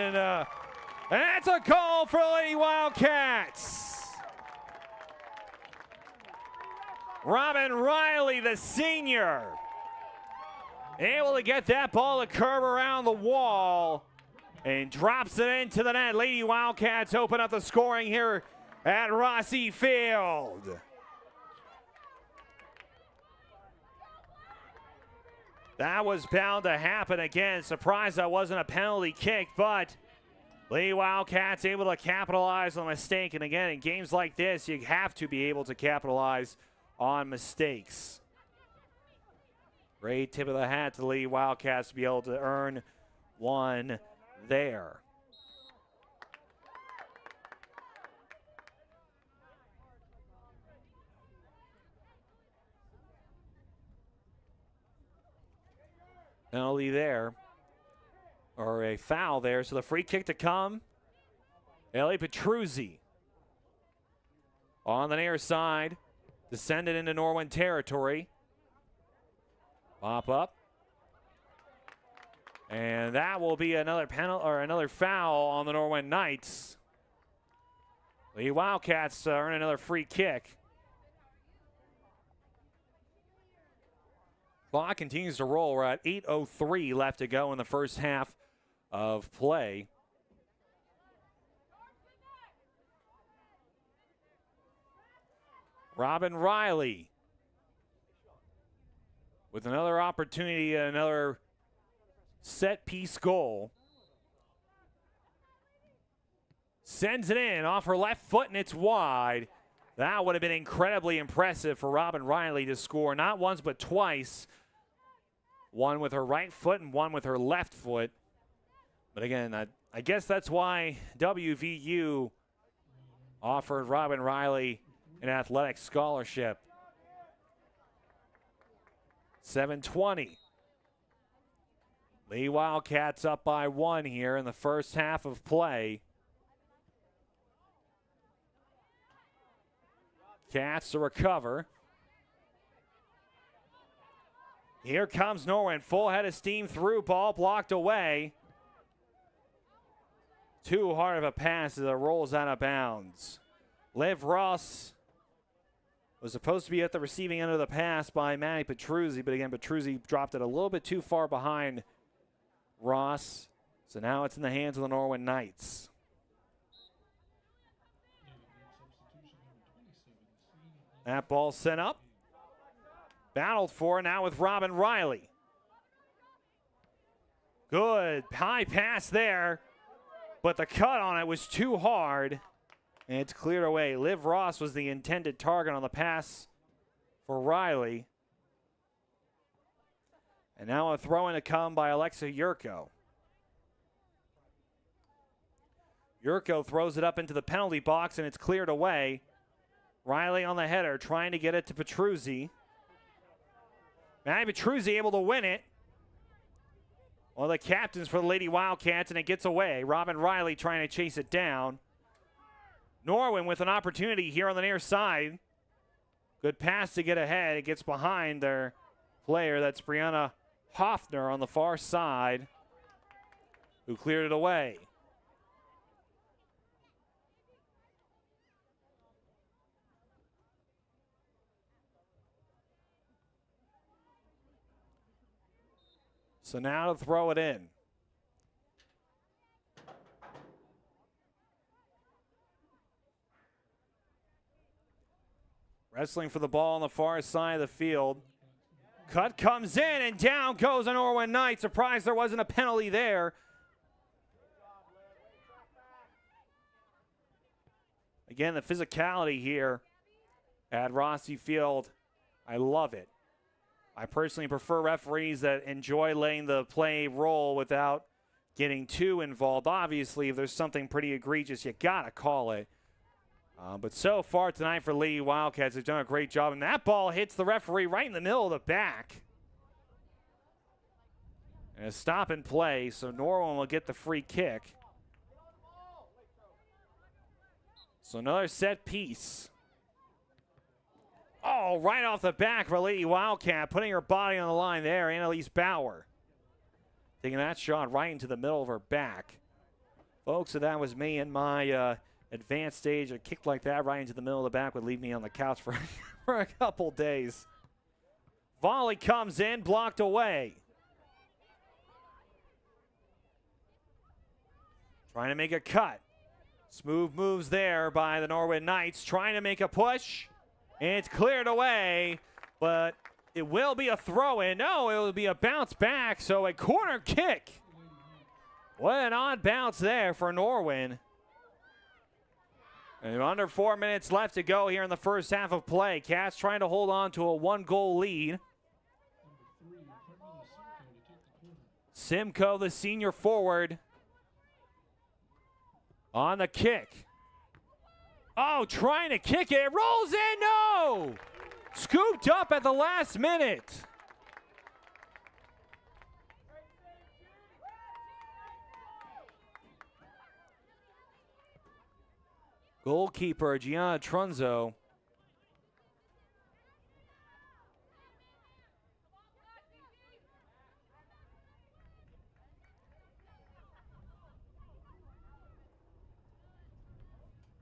in! That's a goal for the Lady Wildcats. Robin Riley, the senior, able to get that ball to curve around the wall and drops it into the net. Lady Wildcats open up the scoring here at Rossi Field. That was bound to happen again. Surprised that wasn't a penalty kick, but Lady Wildcats able to capitalize on a mistake. And again, in games like this, you have to be able to capitalize on mistakes. Great tip of the hat to the Lady Wildcats to be able to earn one there. Penalty there, or a foul there. So the free kick to come. Ellie Petruzzi on the near side, descended into Norwin territory. Pop up. And that will be another penalty or another foul on the Norwin Knights. The Wildcats earn another free kick. Clock continues to roll. We're at 8:03 left to go in the first half of play. Robin Riley with another opportunity, another set piece goal. Sends it in off her left foot, and it's wide. That would have been incredibly impressive for Robin Riley to score not once but twice. One with her right foot and one with her left foot. But again, I guess that's why WVU offered Robin Riley an athletic scholarship. 7:20. Lee Wildcats up by 1 here in the first half of play. Cats to recover. Here comes Norwin, full head of steam through, ball blocked away. Too hard of a pass as it rolls out of bounds. Liv Ross was supposed to be at the receiving end of the pass by Manny Petruzzi, but again, Petruzzi dropped it a little bit too far behind Ross. So now it's in the hands of the Norwin Knights. That ball sent up. Battled for now with Robin Riley. Good high pass there, but the cut on it was too hard, and it's cleared away. Liv Ross was the intended target on the pass for Riley. And now a throw-in to come by Alexa Yurko. Yurko throws it up into the penalty box, and it's cleared away. Riley on the header, trying to get it to Petruzzi. Manny Petruzzi able to win it. One of the captains for the Lady Wildcats, and it gets away. Robin Riley trying to chase it down. Norwin with an opportunity here on the near side. Good pass to get ahead. It gets behind their player. That's Brianna Hoffner on the far side, who cleared it away. So now to throw it in. Wrestling for the ball on the far side of the field. Cut comes in, and down goes a Norwin Knight. Surprised there wasn't a penalty there. Again, the physicality here at Rossi Field, I love it. I personally prefer referees that enjoy letting the play roll without getting too involved. Obviously, if there's something pretty egregious, you got to call it. But so far tonight for Lady Wildcats, they've done a great job. And that ball hits the referee right in the middle of the back. And a stop and play, so Norwin will get the free kick. So another set piece. Oh, right off the back for Lady Wildcat, putting her body on the line there, Annalise Bauer. Taking that shot right into the middle of her back. Folks, so that was me in my advanced stage. A kick like that right into the middle of the back would leave me on the couch for, for a couple days. Volley comes in, blocked away. Trying to make a cut. Smooth moves there by the Norwin Knights. Trying to make a push. And it's cleared away, but it will be a throw-in. No, it will be a bounce back, so a corner kick. What an odd bounce there for Norwin. And under 4 minutes left to go here in the first half of play. Cats trying to hold on to a 1-goal lead. Simcoe, the senior forward, on the kick. Oh, trying to kick it. It rolls in. No! Scooped up at the last minute. Goalkeeper Gianna Trunzo.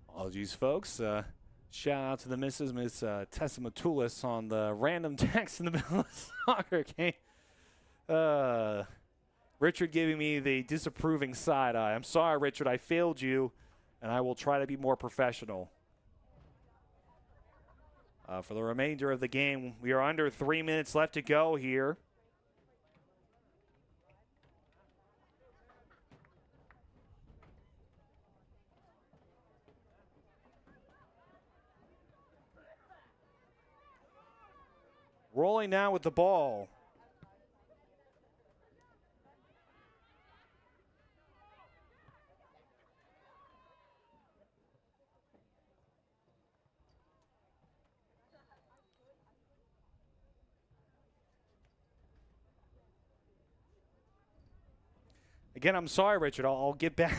Apologies, folks. Shout out to the missus, Miss Tessa Matulis, on the random text in the middle of the soccer game. Richard giving me the disapproving side eye. I'm sorry, Richard. I failed you, and I will try to be more professional. For the remainder of the game, we are under 3 minutes left to go here. Rolling now with the ball. Again, I'm sorry, Richard. I'll get back.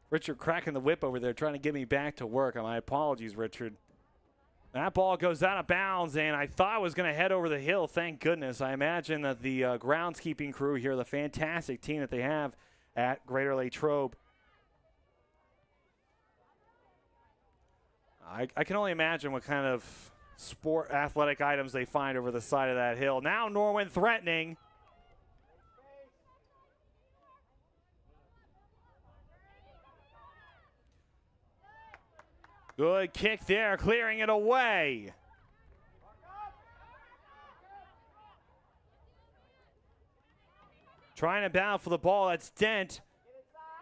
Richard cracking the whip over there, trying to get me back to work. My apologies, Richard. That ball goes out of bounds, and I thought it was going to head over the hill. Thank goodness. I imagine that the groundskeeping crew here, the fantastic team that they have at Greater Latrobe, I can only imagine what kind of sport athletic items they find over the side of that hill. Now Norwin threatening. Good kick there, clearing it away. Trying to battle for the ball, that's Dent.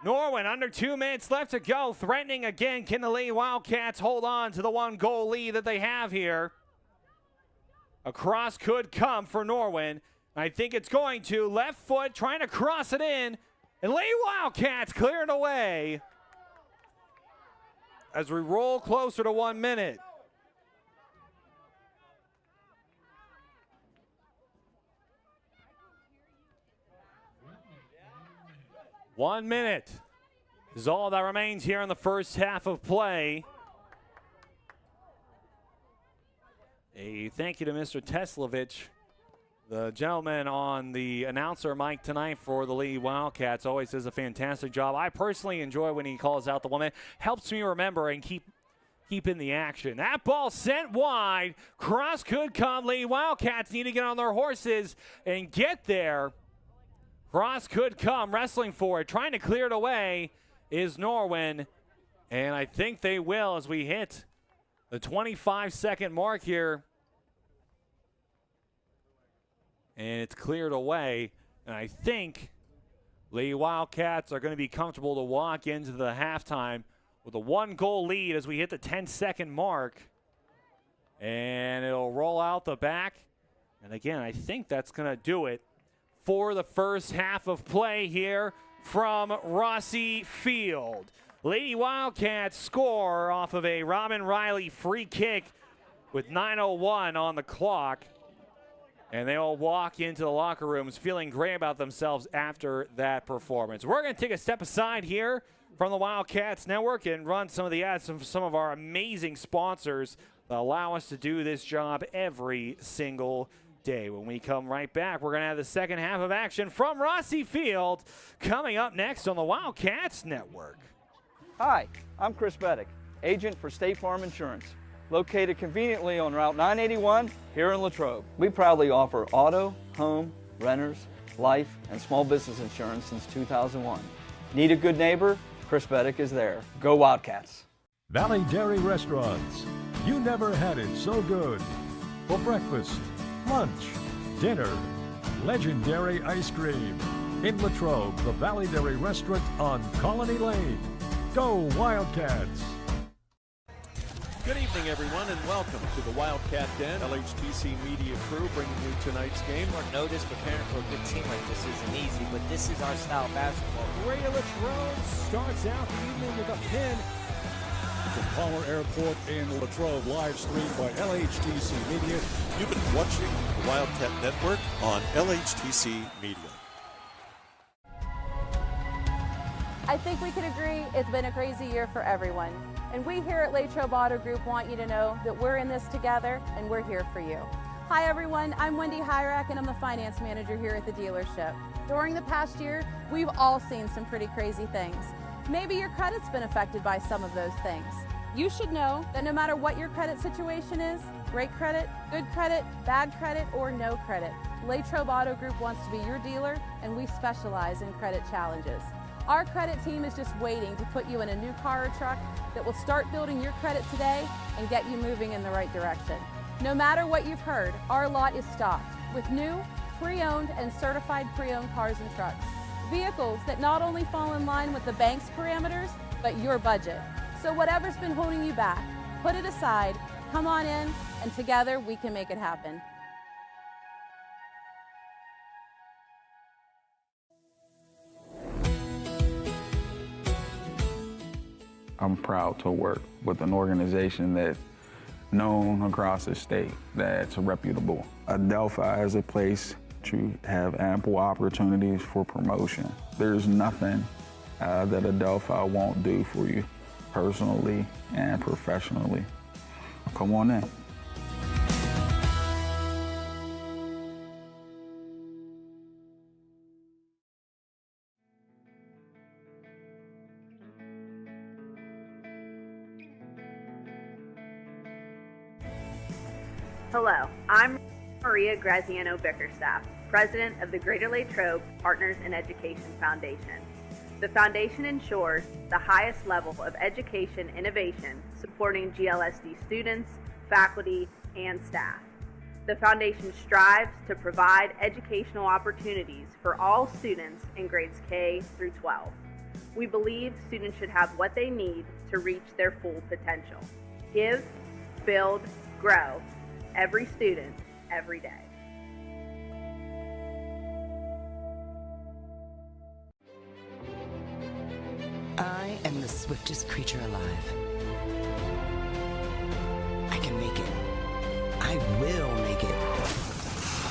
Norwin, under 2 minutes left to go, threatening again. Can the Lady Wildcats hold on to the 1-goal lead that they have here? A cross could come for Norwin. I think it's going to. Left foot, trying to cross it in. And Lady Wildcats clear it away. As we roll closer to 1 minute. One minute is all that remains here in the first half of play. A thank you to Mr. Teslavich, the gentleman on the announcer mic tonight for the Lady Wildcats. Always does a fantastic job. I personally enjoy when he calls out the 1 minute. Helps me remember and keep in the action. That ball sent wide. Cross could come. Lady Wildcats need to get on their horses and get there. Cross could come. Wrestling for it. Trying to clear it away is Norwin. And I think they will as we hit The 25-second mark here. And it's cleared away. And I think Lady Wildcats are going to be comfortable to walk into the halftime with a 1-goal lead as we hit the 10-second mark. And it'll roll out the back. And again, I think that's going to do it for the first half of play here from Rossi Field. Lady Wildcats score off of a Robin Riley free kick with 9:01 on the clock. And they all walk into the locker rooms feeling great about themselves after that performance. We're going to take a step aside here from the Wildcats Network and run some of the ads from some of our amazing sponsors that allow us to do this job every single day. When we come right back, we're going to have the second half of action from Rossi Field coming up next on the Wildcats Network. Hi, I'm Chris Beddick, agent for State Farm Insurance, located conveniently on Route 981 here in Latrobe. We proudly offer auto, home, renters, life, and small business insurance since 2001. Need a good neighbor? Chris Beddick is there. Go Wildcats! Valley Dairy Restaurants. You never had it so good. For breakfast, lunch, dinner, legendary ice cream. In Latrobe, the Valley Dairy Restaurant on Colony Lane. Go Wildcats! Good evening, everyone, and welcome to the Wildcat Den. LHTC Media Crew bringing you tonight's game. Short notice, preparing for a good team like this isn't easy, but this is our style of basketball. Greater Latrobe starts out the evening with a pin from Palmer Airport in Latrobe, live streamed by LHTC Media. You've been watching the Wildcat Network on LHTC Media. I think we can agree it's been a crazy year for everyone. And we here at Latrobe Auto Group want you to know that we're in this together and we're here for you. Hi everyone, I'm Wendy Hyrak and I'm the finance manager here at the dealership. During the past year, we've all seen some pretty crazy things. Maybe your credit's been affected by some of those things. You should know that no matter what your credit situation is, great credit, good credit, bad credit, or no credit, Latrobe Auto Group wants to be your dealer and we specialize in credit challenges. Our credit team is just waiting to put you in a new car or truck that will start building your credit today and get you moving in the right direction. No matter what you've heard, our lot is stocked with new, pre-owned, and certified pre-owned cars and trucks. Vehicles that not only fall in line with the bank's parameters, but your budget. So whatever's been holding you back, put it aside, come on in, and together we can make it happen. I'm proud to work with an organization that's known across the state, that's reputable. Adelphi is a place to have ample opportunities for promotion. There's nothing that Adelphi won't do for you personally and professionally. Come on in. Hello, I'm Maria Graziano Bickerstaff, President of the Greater Latrobe Partners in Education Foundation. The foundation ensures the highest level of education innovation supporting GLSD students, faculty, and staff. The foundation strives to provide educational opportunities for all students in grades K through 12. We believe students should have what they need to reach their full potential. Give, build, grow. Every student, every day. I am the swiftest creature alive. I can make it. I will make it.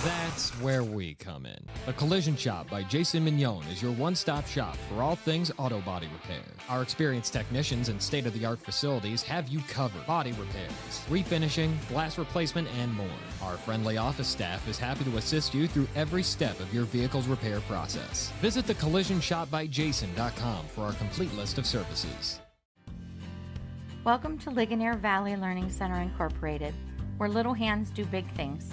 That's where we come in. The Collision Shop by Jason Mignon is your one-stop shop for all things auto body repair. Our experienced technicians and state-of-the-art facilities have you covered. Body repairs, refinishing, glass replacement, and more. Our friendly office staff is happy to assist you through every step of your vehicle's repair process. Visit thecollisionshopbyjason.com for our complete list of services. Welcome to Ligonier Valley Learning Center Incorporated, where little hands do big things.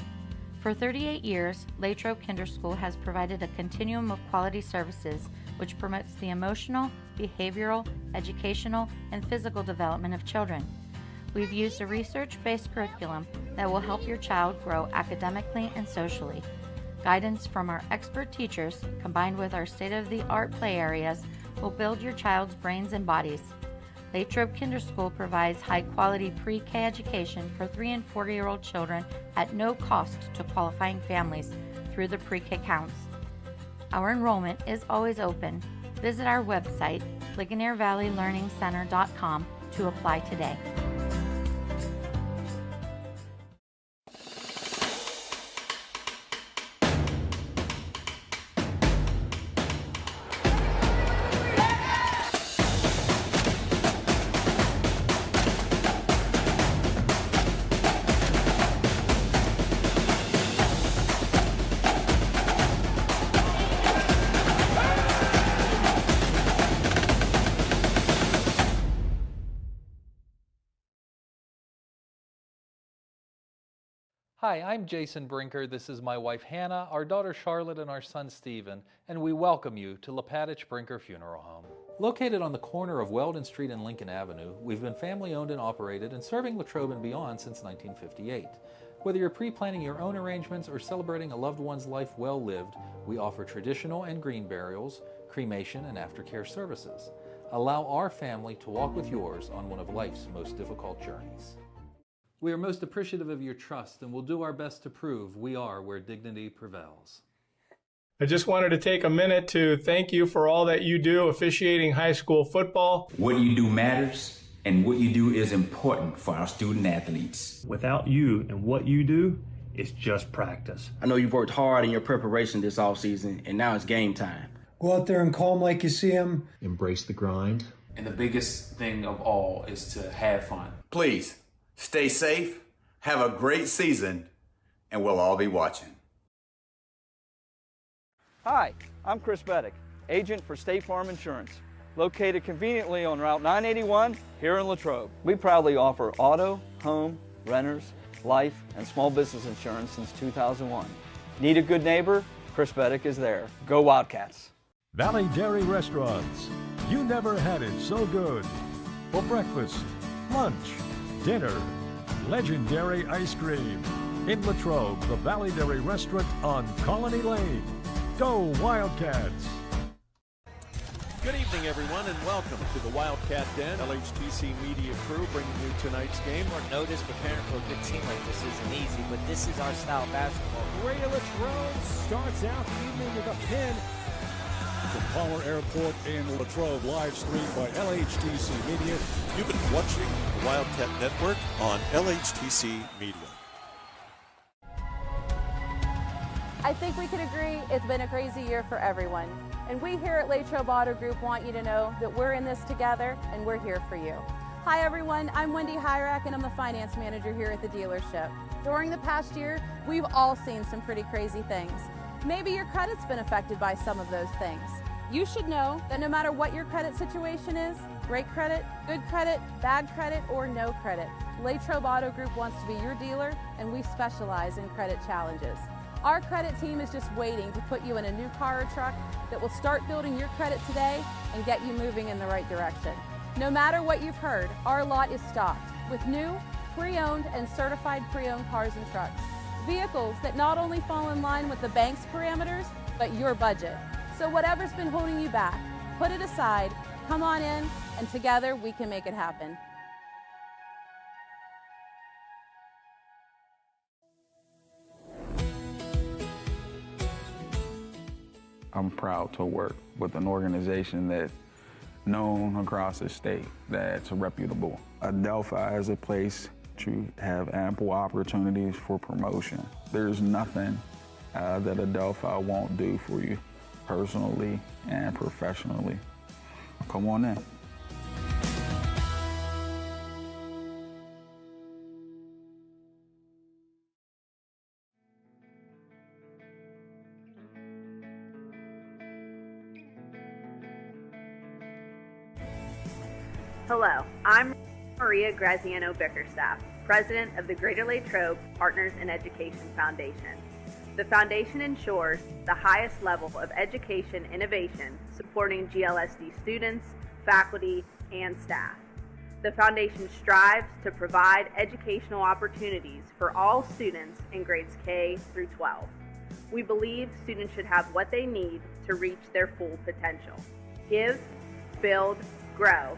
For 38 years, Latrobe Kinder School has provided a continuum of quality services which promotes the emotional, behavioral, educational, and physical development of children. We've used a research-based curriculum that will help your child grow academically and socially. Guidance from our expert teachers, combined with our state-of-the-art play areas, will build your child's brains and bodies. Latrobe Kinder School provides high-quality pre-K education for 3 and 4-year-old children at no cost to qualifying families through the pre-K counts. Our enrollment is always open. Visit our website, LigonierValleyLearningCenter.com, to apply today. Hi, I'm Jason Brinker. This is my wife Hannah, our daughter Charlotte, and our son Stephen, and we welcome you to Lepatich Brinker Funeral Home. Located on the corner of Weldon Street and Lincoln Avenue, we've been family owned and operated and serving Latrobe and beyond since 1958. Whether you're pre-planning your own arrangements or celebrating a loved one's life well lived, we offer traditional and green burials, cremation, and aftercare services. Allow our family to walk with yours on one of life's most difficult journeys. We are most appreciative of your trust and will do our best to prove we are where dignity prevails. I just wanted to take a minute to thank you for all that you do officiating high school football. What you do matters, and what you do is important for our student athletes. Without you and what you do, it's just practice. I know you've worked hard in your preparation this offseason, and now it's game time. Go out there and call them like you see them. Embrace the grind. And the biggest thing of all is to have fun. Please, stay safe, have a great season, and we'll all be watching. Hi, I'm Chris Beddick, agent for State Farm Insurance, located conveniently on Route 981 here in Latrobe. We proudly offer auto, home, renters, life, and small business insurance since 2001. Need a good neighbor? Chris Beddick is there. Go Wildcats! Valley Dairy Restaurants. You never had it so good. For breakfast, lunch, dinner, legendary ice cream. In Latrobe, the Valley Dairy Restaurant on Colony Lane. Go Wildcats! Good evening, everyone, and welcome to the Wildcat Den. LHTC Media Crew bringing you tonight's game. Short notice, preparing for a good team like this isn't easy, but this is our style of basketball. Radio Latrobe starts out the evening with a pin from Palmer Airport in Latrobe, live streamed by LHTC Media. You've been watching the Wildcat Network on LHTC Media. I think we can agree it's been a crazy year for everyone. And we here at Latrobe Auto Group want you to know that we're in this together and we're here for you. Hi everyone, I'm Wendy Hyrak and I'm the finance manager here at the dealership. During the past year, we've all seen some pretty crazy things. Maybe your credit's been affected by some of those things. You should know that no matter what your credit situation is, great credit, good credit, bad credit, or no credit, Latrobe Auto Group wants to be your dealer and we specialize in credit challenges. Our credit team is just waiting to put you in a new car or truck that will start building your credit today and get you moving in the right direction. No matter what you've heard, our lot is stocked with new, pre-owned, and certified pre-owned cars and trucks. Vehicles that not only fall in line with the bank's parameters, but your budget. So whatever's been holding you back, put it aside, come on in, and together we can make it happen. I'm proud to work with an organization that's known across the state, that's reputable. Adelphi is a place to have ample opportunities for promotion. There's nothing that Adelphi won't do for you personally and professionally. Come on in. Hello, I'm Maria Graziano Bickerstaff, President of the Greater Latrobe Partners in Education Foundation. The foundation ensures the highest level of education innovation supporting GLSD students, faculty, and staff. The foundation strives to provide educational opportunities for all students in grades K through 12. We believe students should have what they need to reach their full potential. Give, build, grow.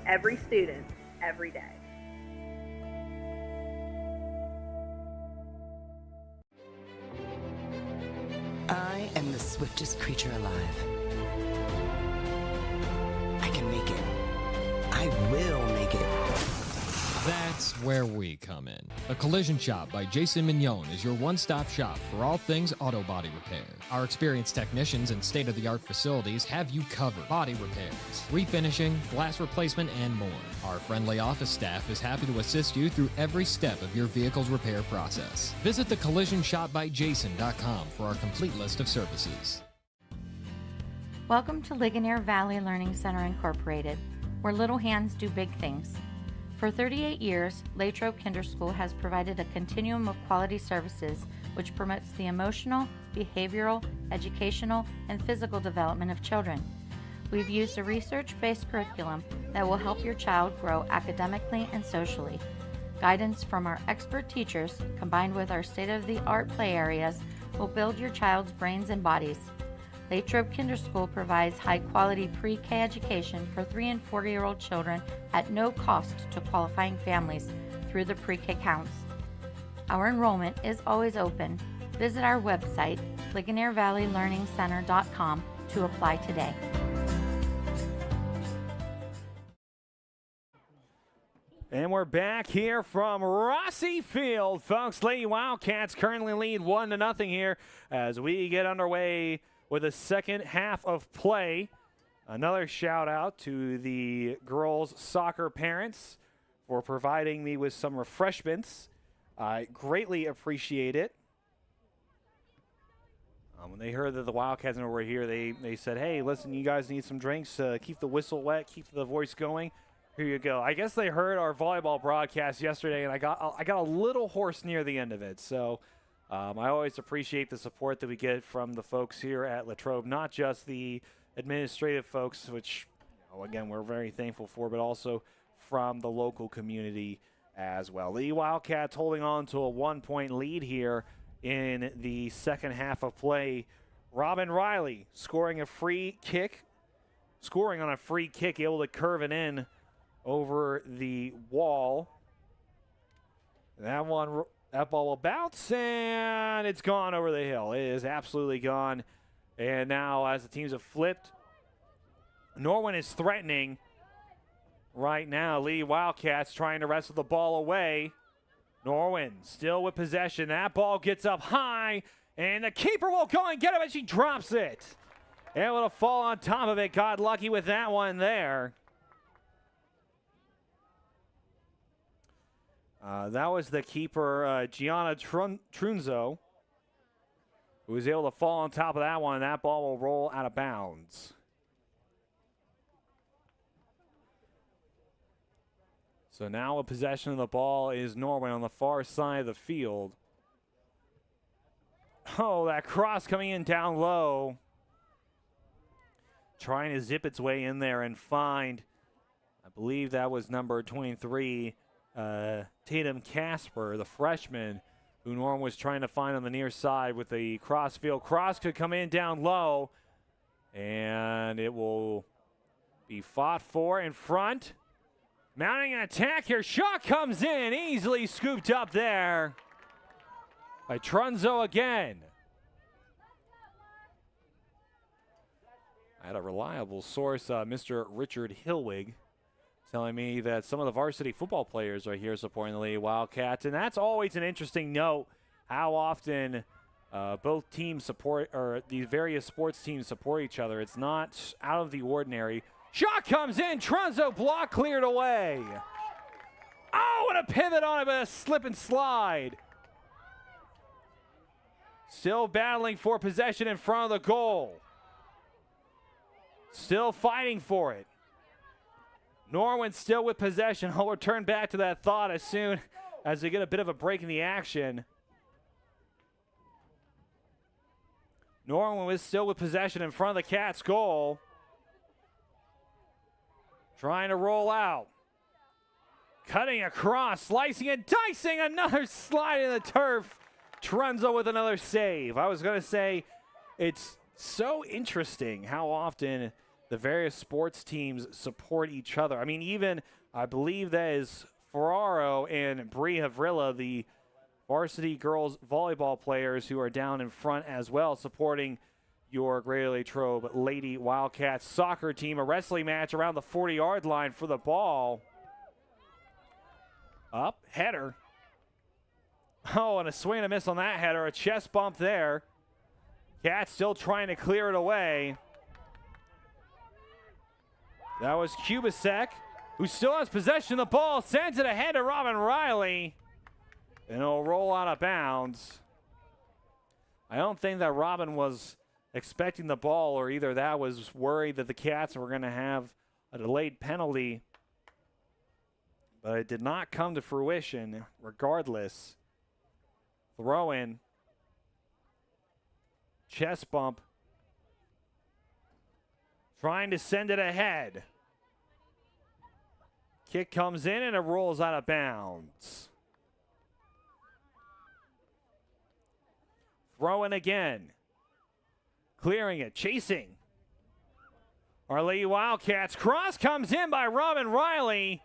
Every student, every day. I am the swiftest creature alive. I can make it. I will make it. That's where we come in. The Collision Shop by Jason Mignon is your one-stop shop for all things auto body repair. Our experienced technicians and state-of-the-art facilities have you covered. Body repairs, refinishing, glass replacement, and more. Our friendly office staff is happy to assist you through every step of your vehicle's repair process. Visit thecollisionshopbyjason.com for our complete list of services. Welcome to Ligonier Valley Learning Center Incorporated, where little hands do big things. For 38 years, Latrobe Kinder School has provided a continuum of quality services which promotes the emotional, behavioral, educational, and physical development of children. We've used a research-based curriculum that will help your child grow academically and socially. Guidance from our expert teachers, combined with our state-of-the-art play areas, will build your child's brains and bodies. Latrobe Kinder School provides high-quality pre-K education for 3 and 4-year-old children at no cost to qualifying families through the pre-K counts. Our enrollment is always open. Visit our website, LigonierValleyLearningCenter.com, to apply today. And we're back here from Rossi Field, folks. Lady Wildcats currently lead 1-0 here as we get underway with the second half of play. Another shout out to the girls' soccer parents for providing me with some refreshments. I greatly appreciate it. When they heard that the Wildcats were here, they said, hey, listen, you guys need some drinks. Keep the whistle wet, keep the voice going. Here you go. I guess they heard our volleyball broadcast yesterday, and I got a little hoarse near the end of it. So I always appreciate the support that we get from the folks here at Latrobe, not just the administrative folks, which, again, we're very thankful for, but also from the local community as well. The Wildcats holding on to a 1-point lead here in the second half of play. Robin Riley scoring on a free kick, able to curve it in over the wall. That ball will bounce, and it's gone over the hill. It is absolutely gone. And now, as the teams have flipped, Norwin is threatening right now. Lady Wildcats trying to wrestle the ball away. Norwin still with possession. That ball gets up high, and the keeper will go and get it, but she drops it. Able to fall on top of it. Got lucky with that one there. That was the keeper, Gianna Trunzo, who was able to fall on top of that one, and that ball will roll out of bounds. So now a possession of the ball is Norwin on the far side of the field. Oh, that cross coming in down low. Trying to zip its way in there and find, I believe that was number 23, Tatum Casper, the freshman, who Norm was trying to find on the near side with the cross field. Cross could come in down low, and it will be fought for in front. Mounting an attack here. Shot comes in, easily scooped up there by Trunzo again. I had a reliable source, Mr. Richard Hillwig, telling me that some of the varsity football players are here supporting the Lady Wildcats, and that's always an interesting note, how often both teams support, or the various sports teams support each other. It's not out of the ordinary. Shot comes in, Trunzo block cleared away. Oh, and a pivot on it, but a slip and slide. Still battling for possession in front of the goal. Still fighting for it. Norwin still with possession. I'll return back to that thought as soon as they get a bit of a break in the action. Norwin was still with possession in front of the Cats' goal. Trying to roll out. Cutting across, slicing and dicing, another slide in the turf. Trunzo with another save. I was going to say, it's so interesting how often the various sports teams support each other. I mean, even, I believe that is Ferraro and Bree Havrilla, the varsity girls volleyball players who are down in front as well, supporting your Greater Latrobe Lady Wildcats soccer team. A wrestling match around the 40-yard line for the ball. Up, header. Oh, and a swing and a miss on that header. A chest bump there. Cats still trying to clear it away. That was Kubasek, who still has possession of the ball. Sends it ahead to Robin Riley. And it'll roll out of bounds. I don't think that Robin was expecting the ball, or either that was worried that the Cats were going to have a delayed penalty. But it did not come to fruition regardless. Throw in. Chest bump. Trying to send it ahead. Kick comes in and it rolls out of bounds. Throw in again. Clearing it, chasing. Our Lady Wildcats. Cross comes in by Robin Riley.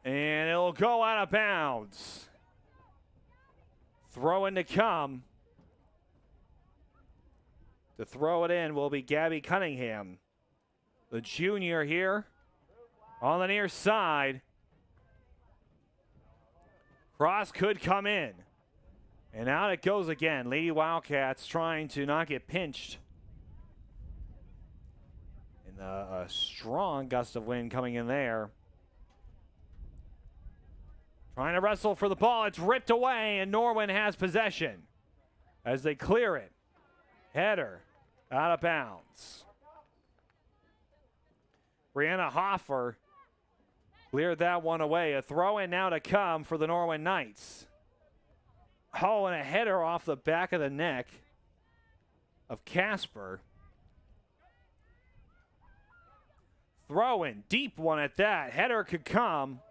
And it'll go out of bounds. Throw in to come. To throw it in will be Gabby Cunningham, the junior here on the near side. Cross could come in. And out it goes again. Lady Wildcats trying to not get pinched. And a strong gust of wind coming in there. Trying to wrestle for the ball. It's ripped away, and Norwin has possession as they clear it. Header out of bounds. Brianna Hoffer cleared that one away. A throw in now to come for the Norwin Knights. Oh, and a header off the back of the neck of Casper. Throw in, deep one at that. Header could come.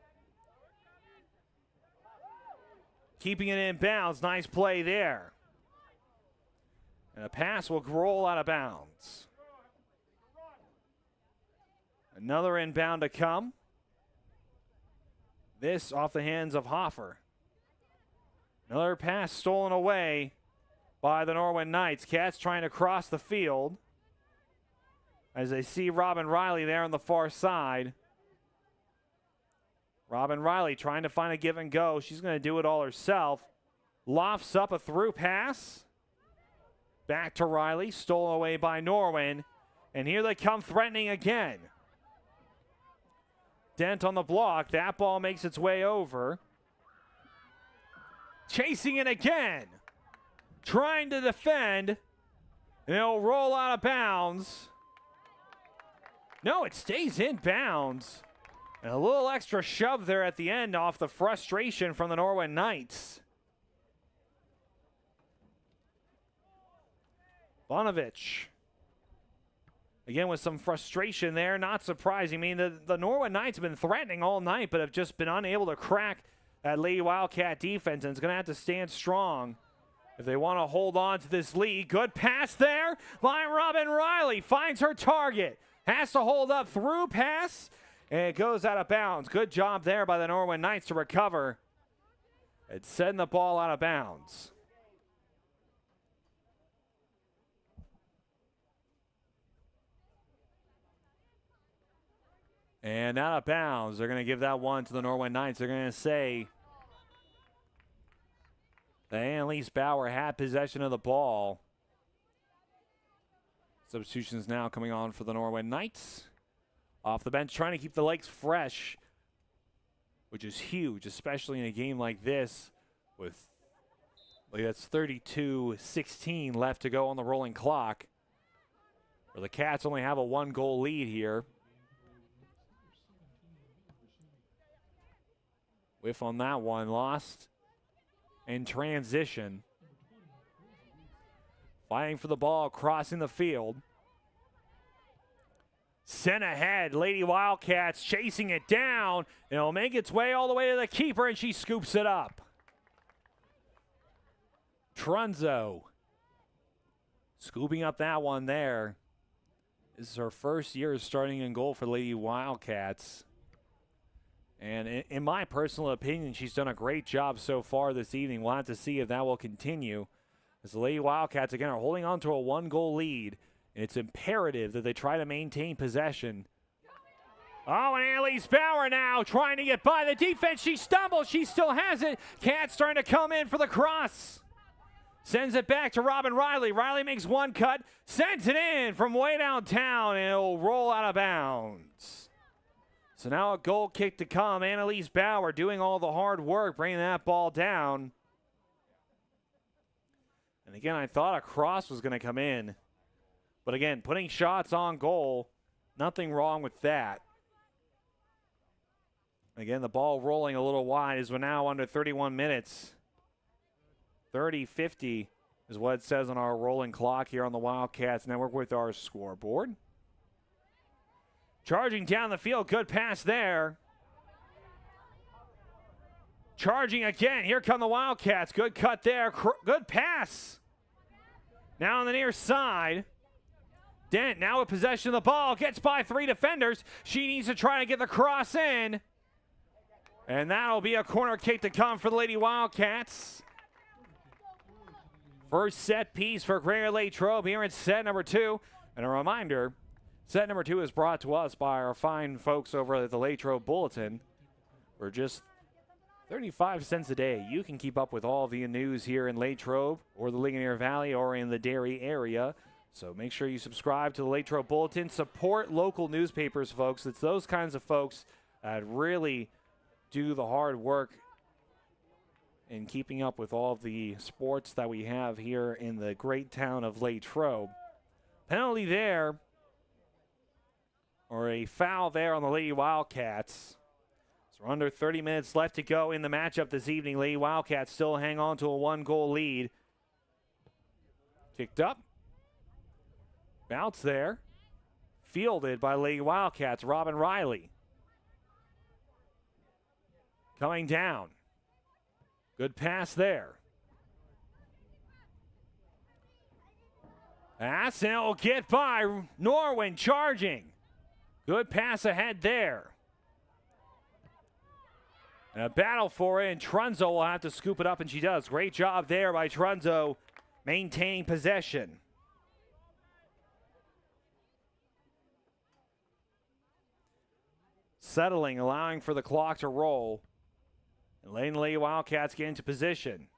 Keeping it in bounds. Nice play there. And a pass will roll out of bounds. Another inbound to come. This off the hands of Hoffer. Another pass stolen away by the Norwin Knights. Cats trying to cross the field as they see Robin Riley there on the far side. Robin Riley trying to find a give and go. She's going to do it all herself. Lofts up a through pass. Back to Riley. Stolen away by Norwin. And here they come threatening again. Dent on the block. That ball makes its way over. Chasing it again. Trying to defend. And it'll roll out of bounds. No, it stays in bounds. And a little extra shove there at the end off the frustration from the Norwin Knights. Bonovich. Again with some frustration there. Not surprising. I mean, the Norwin Knights have been threatening all night, but have just been unable to crack that Lady Wildcat defense. And it's going to have to stand strong if they want to hold on to this lead. Good pass there by Robin Riley. Finds her target. Has to hold up through pass. And it goes out of bounds. Good job there by the Norwin Knights to recover. It's sending the ball out of bounds. And out of bounds. They're going to give that one to the Norwin Knights. They're going to say that Annalise Bauer had possession of the ball. Substitutions now coming on for the Norwin Knights. Off the bench, trying to keep the legs fresh, which is huge, especially in a game like this with, like, that's 32-16 left to go on the rolling clock. Where the Cats only have a 1-goal lead here. Whiff on that one, lost in transition. Fighting for the ball, crossing the field. Sent ahead. Lady Wildcats chasing it down. It'll make its way all the way to the keeper, and she scoops it up. Trunzo scooping up that one there. This is her first year starting in goal for Lady Wildcats. And in my personal opinion, she's done a great job so far this evening. We'll have to see if that will continue. As the Lady Wildcats, again, are holding on to a 1-goal lead. And it's imperative that they try to maintain possession. Oh, and Annalise Bauer now trying to get by the defense. She stumbles. She still has it. Cat's starting to come in for the cross. Sends it back to Robin Riley. Riley makes one cut. Sends it in from way downtown, and it'll roll out of bounds. So now a goal kick to come. Annalise Bauer doing all the hard work, bringing that ball down. And again, I thought a cross was going to come in. But again, putting shots on goal, nothing wrong with that. Again, the ball rolling a little wide as we're now under 31 minutes. 30-50 is what it says on our rolling clock here on the Wildcats Network with our scoreboard. Charging down the field, good pass there. Charging again, here come the Wildcats. Good cut there, good pass. Now on the near side. Dent now with possession of the ball, gets by 3 defenders. She needs to try to get the cross in. And that'll be a corner kick to come for the Lady Wildcats. First set piece for Greater Latrobe here in set number 2. And a reminder, set number 2 is brought to us by our fine folks over at the Latrobe Bulletin. For just 35 cents a day, you can keep up with all the news here in Latrobe or the Ligonier Valley or in the Derry area. So make sure you subscribe to the Latrobe Bulletin. Support local newspapers, folks. It's those kinds of folks that really do the hard work in keeping up with all of the sports that we have here in the great town of Latrobe. Penalty there, or a foul there on the Lady Wildcats. So we're under 30 minutes left to go in the matchup this evening. Lady Wildcats still hang on to a 1-goal lead. Kicked up. Bounce there. Fielded by Lady Wildcats, Robin Riley. Coming down. Good pass there. Pass, and it will get by Norwin charging. Good pass ahead there. And a battle for it, and Trunzo will have to scoop it up, and she does. Great job there by Trunzo maintaining possession. Settling, allowing for the clock to roll. And letting the Lady Wildcats get into position.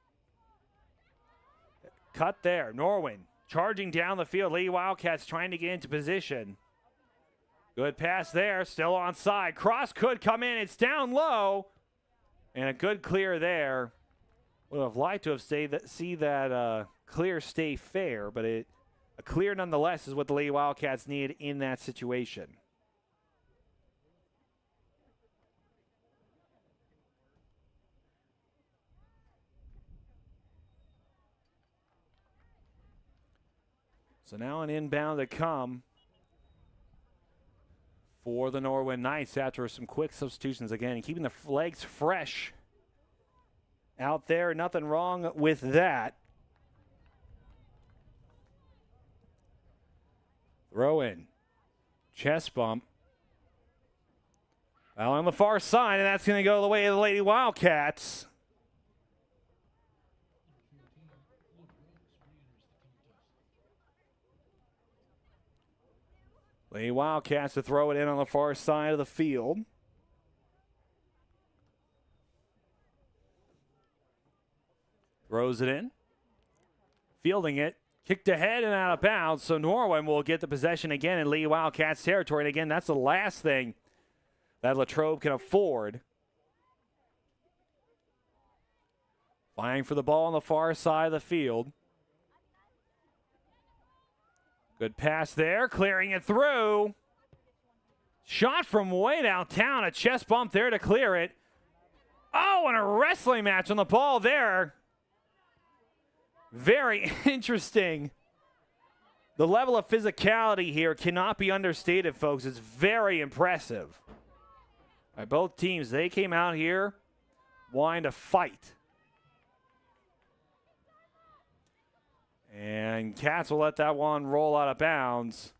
Cut there. Norwin charging down the field. Lady Wildcats trying to get into position. Good pass there. Still onside. Cross could come in. It's down low. And a good clear there. Would have liked to have see that clear stay fair, but a clear nonetheless is what the Lady Wildcats need in that situation. So now an inbound to come for the Norwin Knights after some quick substitutions again, keeping the legs fresh out there. Nothing wrong with that. Throw in. Chest bump. Well, on the far side, and that's going to go the way of the Lady Wildcats. Lady Wildcats to throw it in on the far side of the field. Throws it in. Fielding it. Kicked ahead and out of bounds. So Norwin will get the possession again in Lady Wildcats territory. And again, that's the last thing that Latrobe can afford. Vying for the ball on the far side of the field. Good pass there, clearing it through. Shot from way downtown, a chest bump there to clear it. Oh, and a wrestling match on the ball there. Very interesting The level of physicality here cannot be understated, folks. It's very impressive. All right, both teams, they came out here wanting to fight. And Cats will let that one roll out of bounds.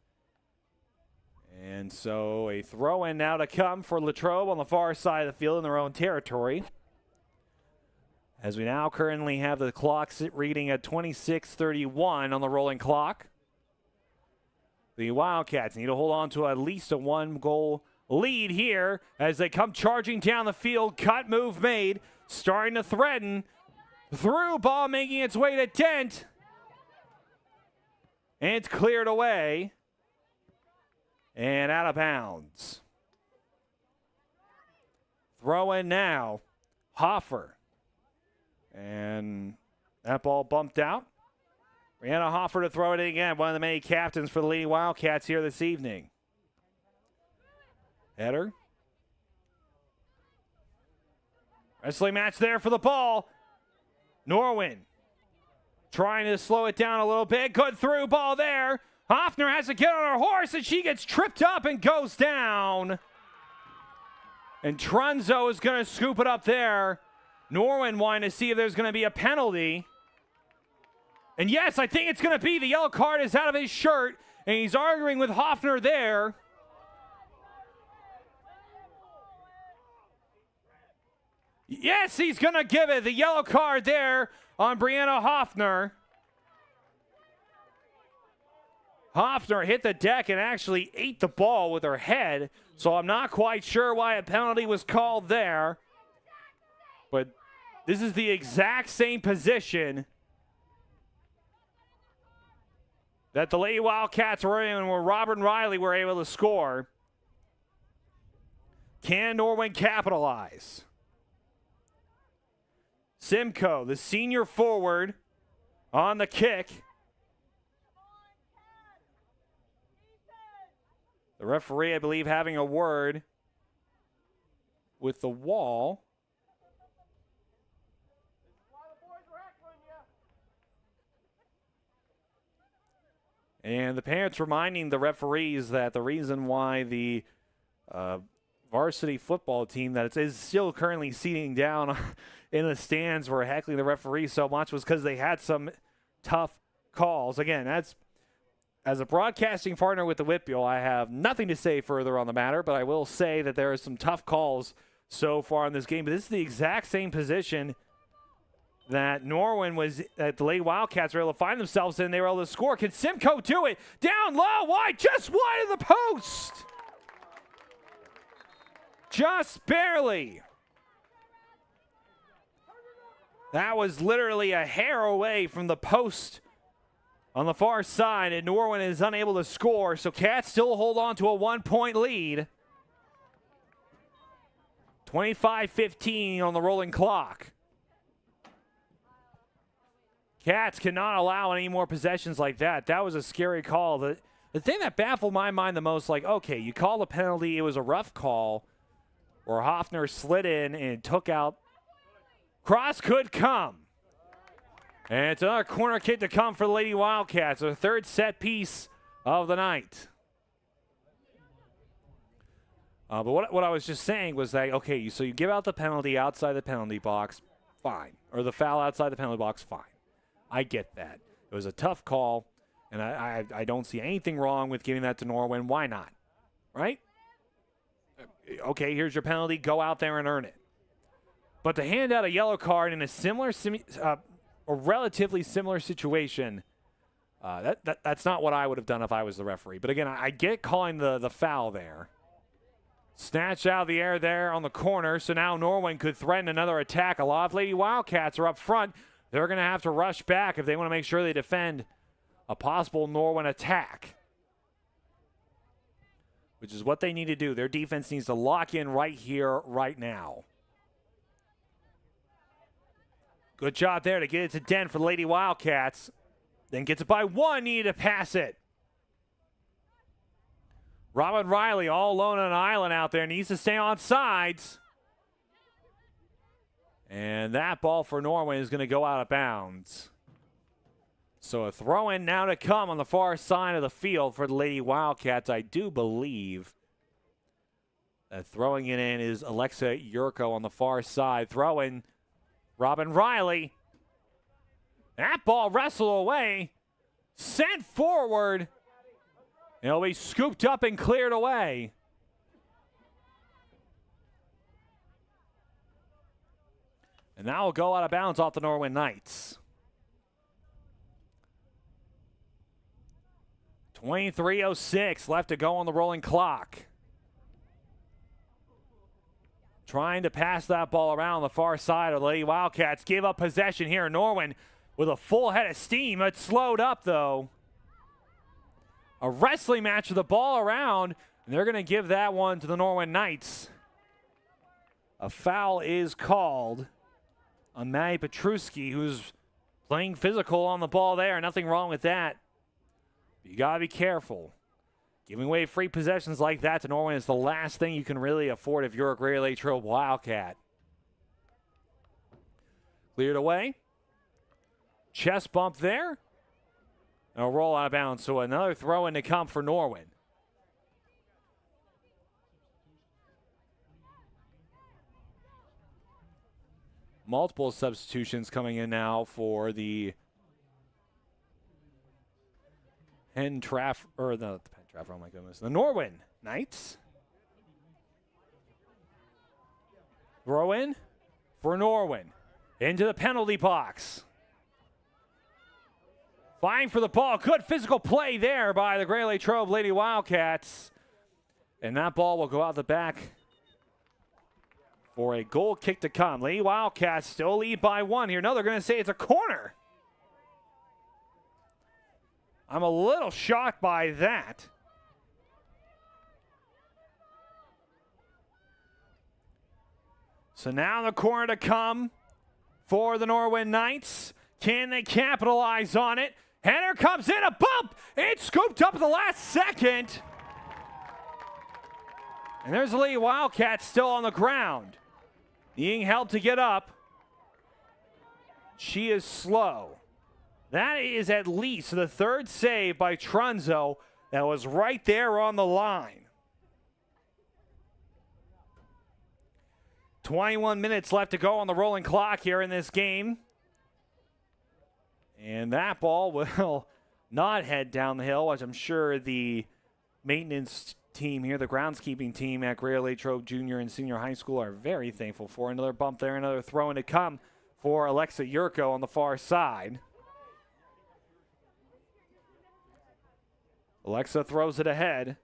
And so a throw-in now to come for Latrobe on the far side of the field in their own territory. As we now currently have the clock reading at 26:31 on the rolling clock. The Wildcats need to hold on to at least a one-goal lead here as they come charging down the field. Cut move made, starting to threaten. Through ball making its way to Dent. And it's cleared away. And out of bounds. Throw in now. Hoffer. And that ball bumped out. Brianna Hoffer to throw it in again. One of the many captains for the Lady Wildcats here this evening. Header. Wrestling match there for the ball. Norwin trying to slow it down a little bit. Good through ball there. Hoffner has to get on her horse, and she gets tripped up and goes down. And Trunzo is going to scoop it up there. Norwin wanting to see if there's going to be a penalty. And yes, I think it's going to be. The yellow card is out of his shirt, and he's arguing with Hoffner there. Yes, he's going to give it. The yellow card there on Brianna Hoffner. Hoffner hit the deck and actually ate the ball with her head, so I'm not quite sure why a penalty was called there. But this is the exact same position that the Lady Wildcats were in when Robert and Riley were able to score. Can Norwin capitalize? Simcoe, the senior forward, on the kick. The referee, I believe, having a word with the wall. And the parents reminding the referees that the reason why the varsity football team that is still currently seating down in the stands were heckling the referees so much was because they had some tough calls. Again, that's as a broadcasting partner with the WPIAL, I have nothing to say further on the matter, but I will say that there are some tough calls so far in this game. But this is the exact same position that Norwin was at the Lady Wildcats were able to find themselves in. They were able to score. Can Simcoe do it? Down low, wide, just wide of the post. Just barely. That was literally a hair away from the post on the far side, and Norwin is unable to score, so Cats still hold on to a 1-point lead. 25-15 on the rolling clock. Cats cannot allow any more possessions like that. That was a scary call. The thing that baffled my mind the most, like, okay, you call the penalty. It was a rough call where Hoffner slid in and took out. Cross could come. And it's another corner kick to come for the Lady Wildcats. Their third set piece of the night. But what I was just saying was that, okay, so you give out the penalty outside the penalty box, fine. Or the foul outside the penalty box, fine. I get that. It was a tough call, and I don't see anything wrong with giving that to Norwin. Why not? Right? Okay, here's your penalty. Go out there and earn it. But to hand out a yellow card in a similar, a relatively similar situation, that's not what I would have done if I was the referee. But again, I get calling the foul there. Snatched out of the air there on the corner, so now Norwin could threaten another attack. A lot of Lady Wildcats are up front. They're going to have to rush back if they want to make sure they defend a possible Norwin attack, which is what they need to do. Their defense needs to lock in right here, right now. Good job there to get it to Dent for the Lady Wildcats. Then gets it by one, needed to pass it. Robin Riley all alone on an island out there, needs to stay on sides. And that ball for Norwin is going to go out of bounds. So a throw-in now to come on the far side of the field for the Lady Wildcats. I do believe that throwing it in is Alexa Yurko on the far side. Throw-in, Robin Riley. That ball wrestled away, sent forward. It'll be scooped up and cleared away. And that will go out of bounds off the Norwin Knights. 23:06 left to go on the rolling clock. Trying to pass that ball around the far side of the Lady Wildcats. Give up possession here. Norwin with a full head of steam. It's slowed up, though. A wrestling match with the ball around, and they're going to give that one to the Norwin Knights. A foul is called on Maddie Petruski, who's playing physical on the ball there. Nothing wrong with that. You got to be careful. Giving away free possessions like that to Norwin is the last thing you can really afford if you're a Greater Latrobe Wildcat. Cleared away. Chest bump there. And a roll out of bounds. So another throw in to come for Norwin. Multiple substitutions coming in now for the oh my goodness, the Norwin Knights. Throw in for Norwin. Into the penalty box. Vying for the ball. Good physical play there by the Greater Latrobe Lady Wildcats. And that ball will go out the back for a goal kick to come. Lady Wildcats still lead by 1 here. No, they're going to say it's a corner. I'm a little shocked by that. So now the corner to come for the Norwin Knights. Can they capitalize on it? Header comes in, a bump. It's scooped up at the last second. And there's the Lady Wildcats still on the ground, needing help to get up. She is slow. That is at least the third save by Trunzo that was right there on the line. 21 minutes left to go on the rolling clock here in this game. And that ball will not head down the hill, which I'm sure the maintenance team here, the groundskeeping team at Greater Latrobe Junior and Senior High School, are very thankful for. Another bump there, another throw in to come for Alexa Yurko on the far side. Alexa throws it ahead.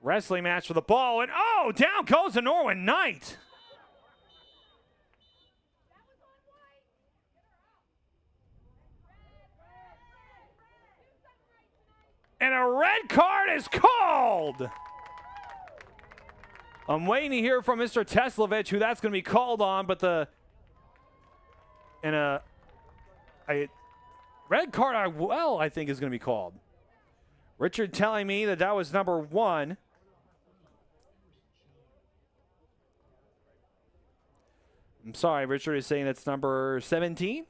Wrestling match for the ball, and oh, down goes the Norwin Knight. And a red card is called. I'm waiting to hear from Mr. Teslovich who that's going to be called on, but red card, I think is going to be called. Richard telling me that was number 1. I'm sorry, Richard is saying it's number 17?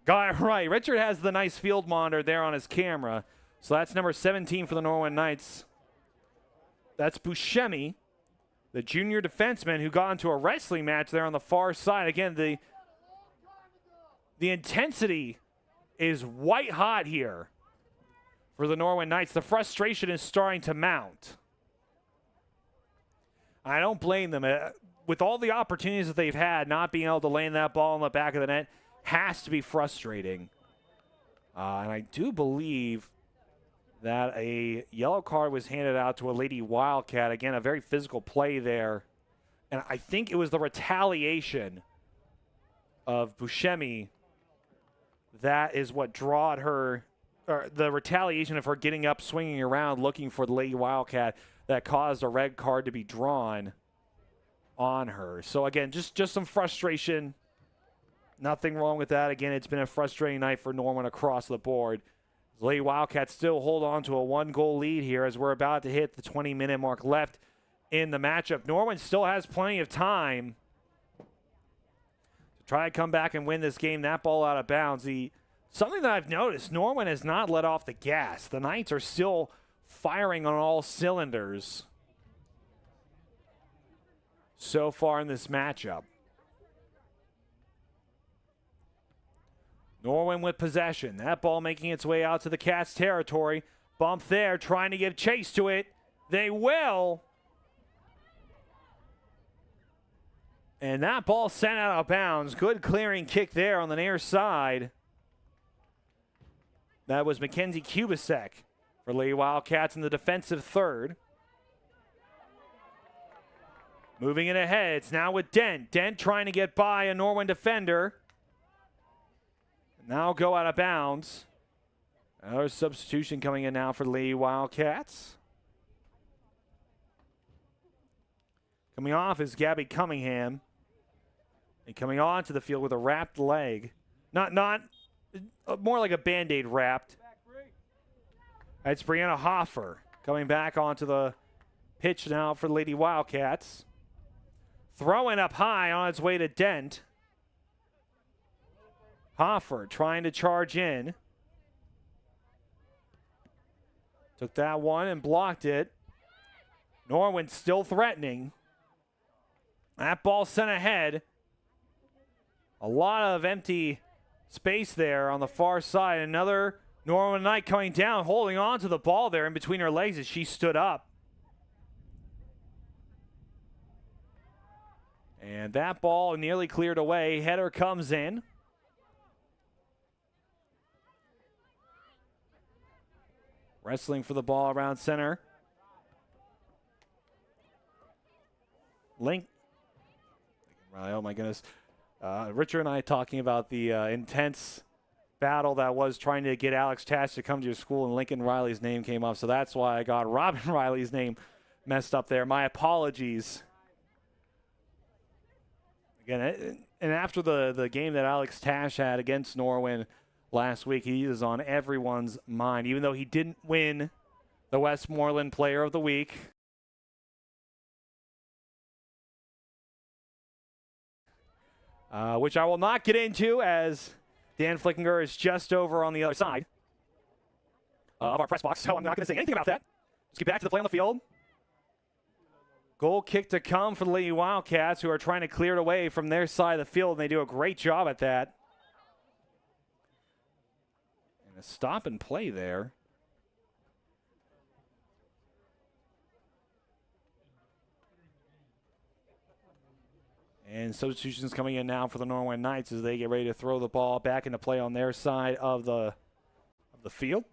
Got it right. Richard has the nice field monitor there on his camera. So that's number 17 for the Norwin Knights. That's Buscemi, the junior defenseman who got into a wrestling match there on the far side. Again, the intensity is white hot here for the Norwin Knights. The frustration is starting to mount. I don't blame them. With all the opportunities that they've had, not being able to land that ball in the back of the net has to be frustrating. And I do believe that a yellow card was handed out to a Lady Wildcat. Again, a very physical play there. And I think it was the retaliation of Buscemi that is what drawed her, or the retaliation of her getting up, swinging around, looking for the Lady Wildcat, that caused a red card to be drawn on her. So again, just some frustration. Nothing wrong with that. Again, it's been a frustrating night for Norwin across the board. The Lady Wildcats still hold on to a 1-goal lead here as we're about to hit the 20-minute mark left in the matchup. Norwin still has plenty of time to try to come back and win this game. That ball out of bounds. The Something that I've noticed, Norwin has not let off the gas. The Knights are still firing on all cylinders so far in this matchup. Norwin with possession. That ball making its way out to the Cats' territory. Bump there, trying to give chase to it. They will. And that ball sent out of bounds. Good clearing kick there on the near side. That was Mackenzie Kubasek for Lady Wildcats in the defensive third. Moving it ahead, it's now with Dent. Dent trying to get by a Norwin defender. Now go out of bounds. Another substitution coming in now for Lady Wildcats. Coming off is Gabby Cunningham. And coming onto the field with a wrapped leg. More like a Band-Aid wrapped. That's Brianna Hoffer coming back onto the pitch now for Lady Wildcats. Throwing up high on its way to Dent. Hoffer trying to charge in. Took that one and blocked it. Norwin still threatening. That ball sent ahead. A lot of empty space there on the far side. Another Norwin Knight coming down, holding on to the ball there in between her legs as she stood up. And that ball nearly cleared away. Header comes in. Wrestling for the ball around center. Oh my goodness. Richard and I talking about the intense battle that was trying to get Alex Tash to come to your school, and Lincoln Riley's name came up. So that's why I got Robin Riley's name messed up there. My apologies. Again, and after the game that Alex Tash had against Norwin last week, he is on everyone's mind, even though he didn't win the Westmoreland Player of the Week. Which I will not get into, as Dan Flickinger is just over on the other side of our press box, so I'm not going to say anything about that. Let's get back to the play on the field. Goal kick to come for the Lady Wildcats, who are trying to clear it away from their side of the field, and they do a great job at that. And a stop and play there. And substitutions coming in now for the Norwin Knights as they get ready to throw the ball back into play on their side of the field.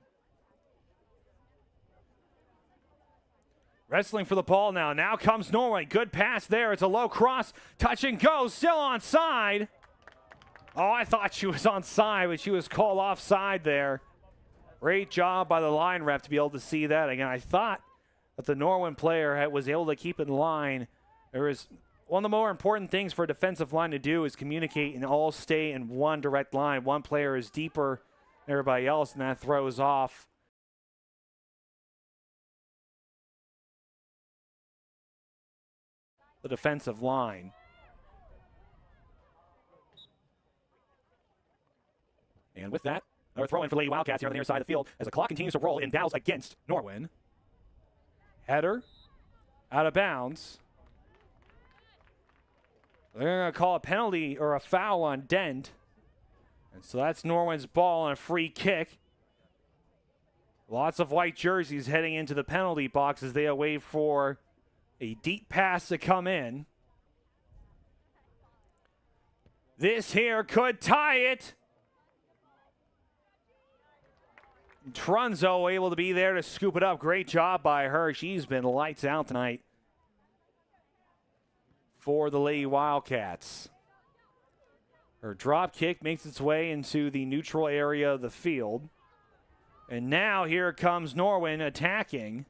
Wrestling for the ball now. Now comes Norwin. Good pass there. It's a low cross. Touch and go. Still onside. Oh, I thought she was onside, but she was called offside there. Great job by the line ref to be able to see that. Again, I thought that the Norwin player was able to keep in line. There is one of the more important things for a defensive line to do is communicate and all stay in one direct line. One player is deeper than everybody else, and that throws off the defensive line. And with that, another throw in for Lady Wildcats here on the near side of the field as the clock continues to roll in battles against Norwin. Header out of bounds. They're going to call a penalty or a foul on Dent. And so that's Norwin's ball and a free kick. Lots of white jerseys heading into the penalty box as they await for a deep pass to come in. This here could tie it. Trunzo able to be there to scoop it up. Great job by her. She's been lights out tonight for the Lady Wildcats. Her drop kick makes its way into the neutral area of the field. And now here comes Norwin attacking.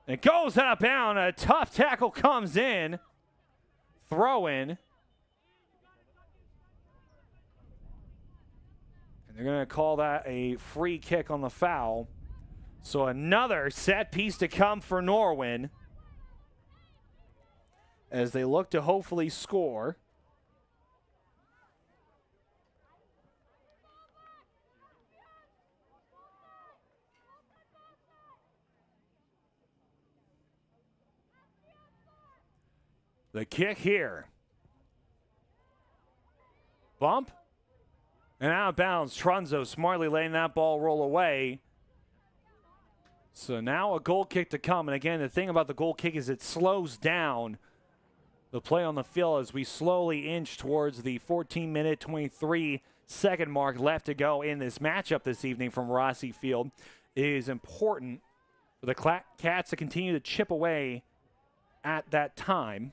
It goes out of bounds. A tough tackle comes in. Throw in. And they're going to call that a free kick on the foul. So another set piece to come for Norwin as they look to hopefully score. The kick here. Bump. And out of bounds. Trunzo smartly letting that ball roll away. So now a goal kick to come. And again, the thing about the goal kick is it slows down the play on the field as we slowly inch towards the 14-minute, 23-second mark left to go in this matchup this evening from Rossi Field. It is important for the Cats to continue to chip away at that time.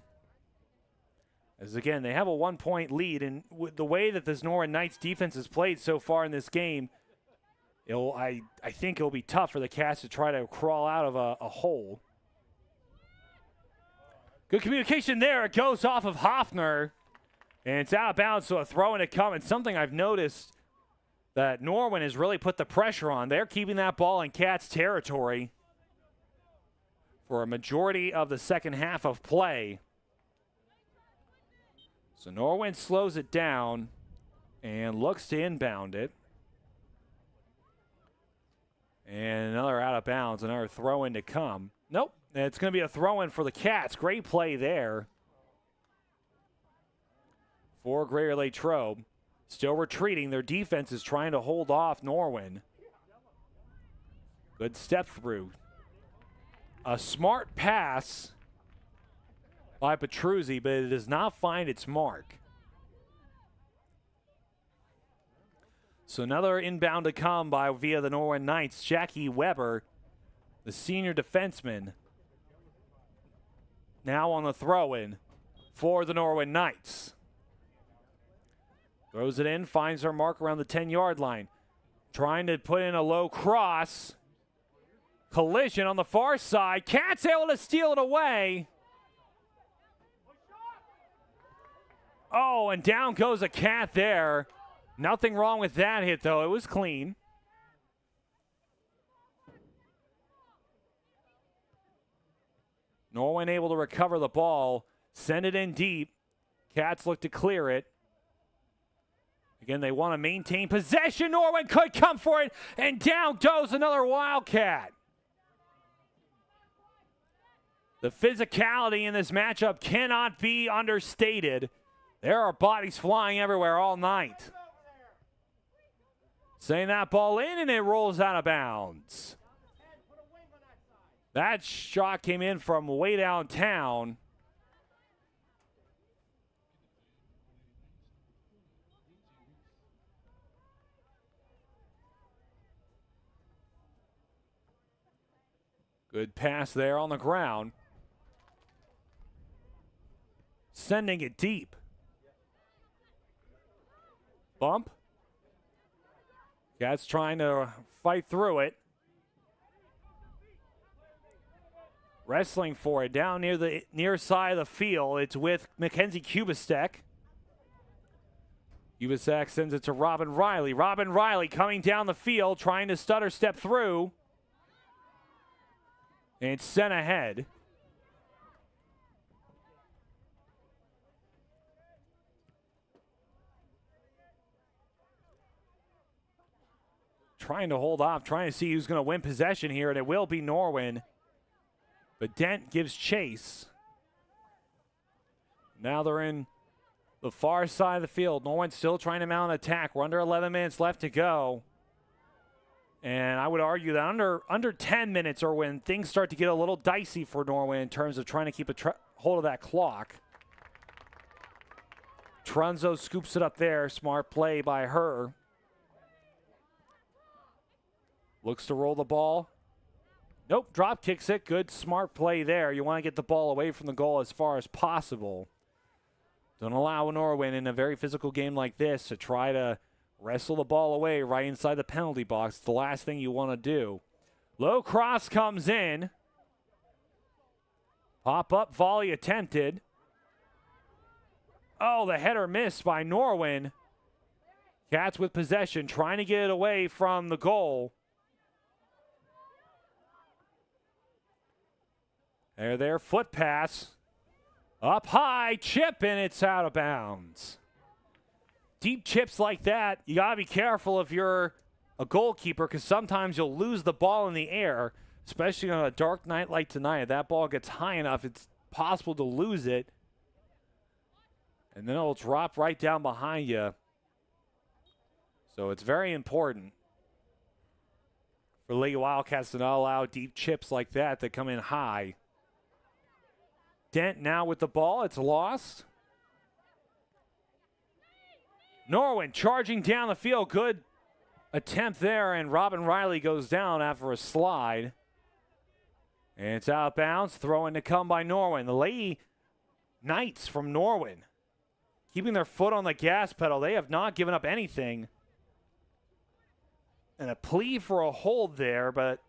As again, they have a 1-point lead, and with the way that this Norwin Knights defense has played so far in this game, I think it'll be tough for the Cats to try to crawl out of a hole. Good communication there. It goes off of Hoffner, and it's out of bounds, so a throw in to come. And something I've noticed that Norwin has really put the pressure on. They're keeping that ball in Cats territory for a majority of the second half of play. So Norwin slows it down and looks to inbound it. And another out of bounds, another throw in to come. Nope, it's going to be a throw in for the Cats. Great play there for Greater Latrobe. Still retreating. Their defense is trying to hold off Norwin. Good step through. A smart pass by Petruzzi, but it does not find its mark. So another inbound to come via the Norwin Knights. Jackie Weber, the senior defenseman, now on the throw-in for the Norwin Knights. Throws it in, finds her mark around the 10-yard line. Trying to put in a low cross. Collision on the far side. Cats able to steal it away. Oh, and down goes a Cat there. Nothing wrong with that hit, though. It was clean. Norwin able to recover the ball, send it in deep. Cats look to clear it. Again, they want to maintain possession. Norwin could come for it, and down goes another Wildcat. The physicality in this matchup cannot be understated. There are bodies flying everywhere all night. Sending that ball in, and it rolls out of bounds. That shot came in from way downtown. Good pass there on the ground. Sending it deep. Bump. Cats trying to fight through it. Wrestling for it down near the near side of the field. It's with Mackenzie Kubasek. Kubasek sends it to Robin Riley. Robin Riley coming down the field, trying to stutter step through. And it's sent ahead. Trying to hold off, trying to see who's going to win possession here, and it will be Norwin. But Dent gives chase. Now they're in the far side of the field. Norwin still trying to mount an attack. We're under 11 minutes left to go. And I would argue that under 10 minutes are when things start to get a little dicey for Norwin in terms of trying to keep a hold of that clock. Trunzo scoops it up there. Smart play by her. Looks to roll the ball. Nope, drop kicks it. Good, smart play there. You want to get the ball away from the goal as far as possible. Don't allow Norwin in a very physical game like this to try to wrestle the ball away right inside the penalty box. It's the last thing you want to do. Low cross comes in. Pop-up volley attempted. Oh, the header missed by Norwin. Cats with possession, trying to get it away from the goal. There, foot pass. Up high, chip, and it's out of bounds. Deep chips like that, you got to be careful if you're a goalkeeper, because sometimes you'll lose the ball in the air, especially on a dark night like tonight. If that ball gets high enough, it's possible to lose it And then it'll drop right down behind you. So it's very important for Lady Wildcats to not allow deep chips like that come in high. Dent now with the ball. It's lost. Norwin charging down the field. Good attempt there, and Robin Riley goes down after a slide. And it's out of bounds. Throw in to come by Norwin. The Lady Knights from Norwin keeping their foot on the gas pedal. They have not given up anything. And a plea for a hold there, but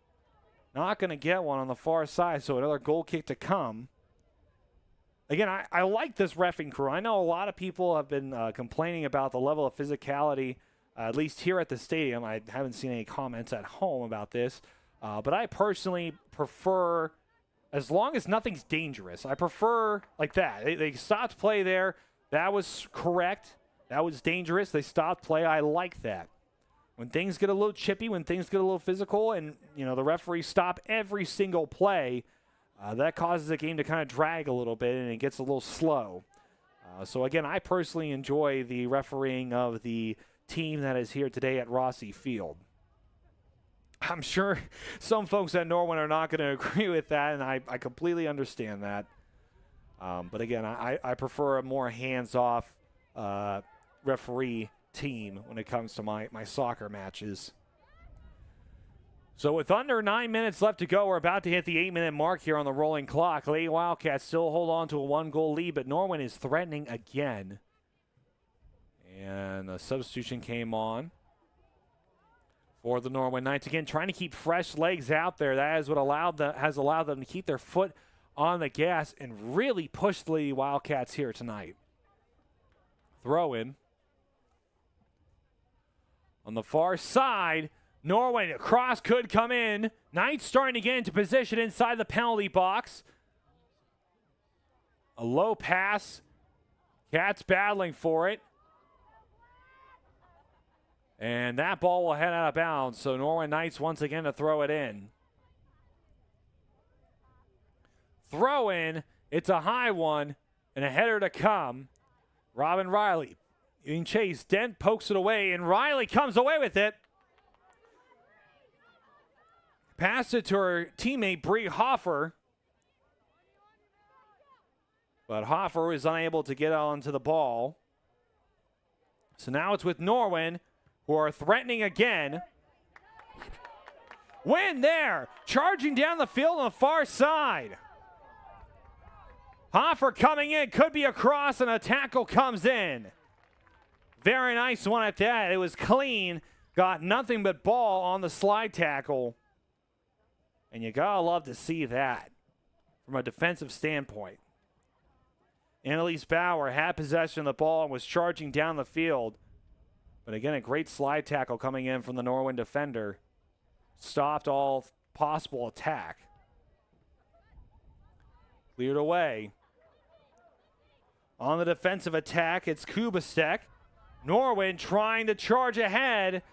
not going to get one on the far side. So another goal kick to come. Again, I like this reffing crew. I know a lot of people have been complaining about the level of physicality, at least here at the stadium. I haven't seen any comments at home about this. But I personally prefer, as long as nothing's dangerous, I prefer like that. They stopped play there. That was correct. That was dangerous. They stopped play. I like that. When things get a little chippy, when things get a little physical, and the referees stop every single play, that causes the game to kind of drag a little bit, and it gets a little slow. So again, I personally enjoy the refereeing of the team that is here today at Rossi Field. I'm sure some folks at Norwin are not going to agree with that, and I completely understand that. But again, I prefer a more hands-off referee team when it comes to my soccer matches. So with under 9 minutes left to go, we're about to hit the 8-minute mark here on the rolling clock. Lady Wildcats still hold on to a 1-goal lead, but Norwin is threatening again. And a substitution came on for the Norwin Knights. Again, trying to keep fresh legs out there. That is what has allowed them to keep their foot on the gas and really push the Lady Wildcats here tonight. Throw in. On the far side, Norwin, a cross could come in. Knights starting to get into position inside the penalty box. A low pass. Cats battling for it. And that ball will head out of bounds. So Norwin Knights once again to throw it in. Throw in. It's a high one. And a header to come. Robin Riley being chased. Dent pokes it away. And Riley comes away with it. Passed it to her teammate, Bree Hoffer. But Hoffer is unable to get onto the ball. So now it's with Norwin, who are threatening again. Win there. Charging down the field on the far side. Hoffer coming in. Could be a cross, and a tackle comes in. Very nice one at that. It was clean. Got nothing but ball on the slide tackle. And you gotta love to see that from a defensive standpoint. Annalise Bauer had possession of the ball and was charging down the field. But again, a great slide tackle coming in from the Norwin defender. Stopped all possible attack. Cleared away. On the defensive attack, it's Kubasek. Norwin trying to charge ahead.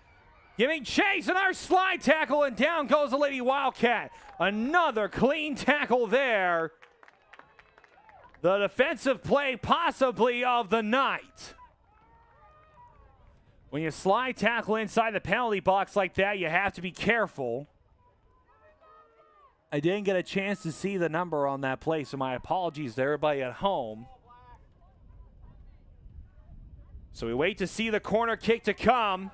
Giving chase, another slide tackle, and down goes the Lady Wildcat. Another clean tackle there. The defensive play possibly of the night. When you slide tackle inside the penalty box like that, you have to be careful. I didn't get a chance to see the number on that play, so my apologies to everybody at home. So we wait to see the corner kick to come.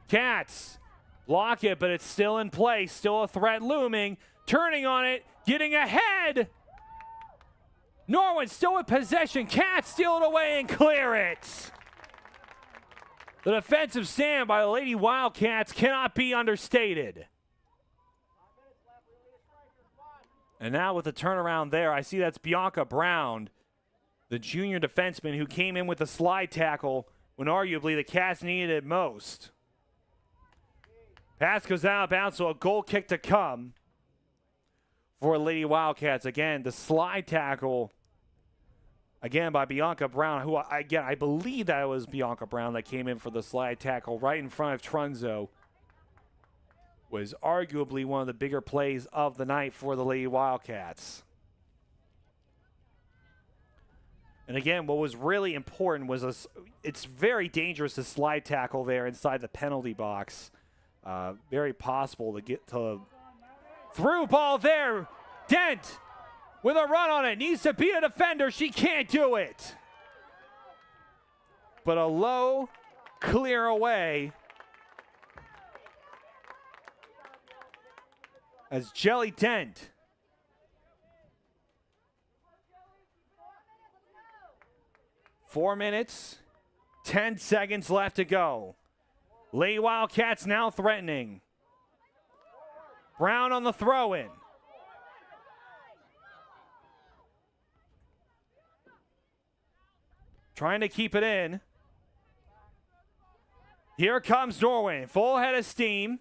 Cats block it, but it's still in play. Still a threat looming. Turning on it, getting ahead. Norwin still with possession. Cats steal it away and clear it. The defensive stand by the Lady Wildcats cannot be understated. And now with the turnaround there, I see that's Bianca Brown, the junior defenseman who came in with a slide tackle when arguably the Cats needed it most. Pass goes out of bounds, so a goal kick to come for Lady Wildcats. Again, the slide tackle, again, by Bianca Brown, who, again, I believe that it was Bianca Brown that came in for the slide tackle right in front of Trunzo. Was arguably one of the bigger plays of the night for the Lady Wildcats. And again, what was really important was it's very dangerous to slide tackle there inside the penalty box. Very possible to get to through ball there. Dent with a run on it. Needs to beat a defender. She can't do it. But a low clear away as Jelly Dent Four minutes, 10 seconds left to go. Lady Wildcats now threatening. Brown on the throw-in. Trying to keep it in. Here comes Norwin, full head of steam.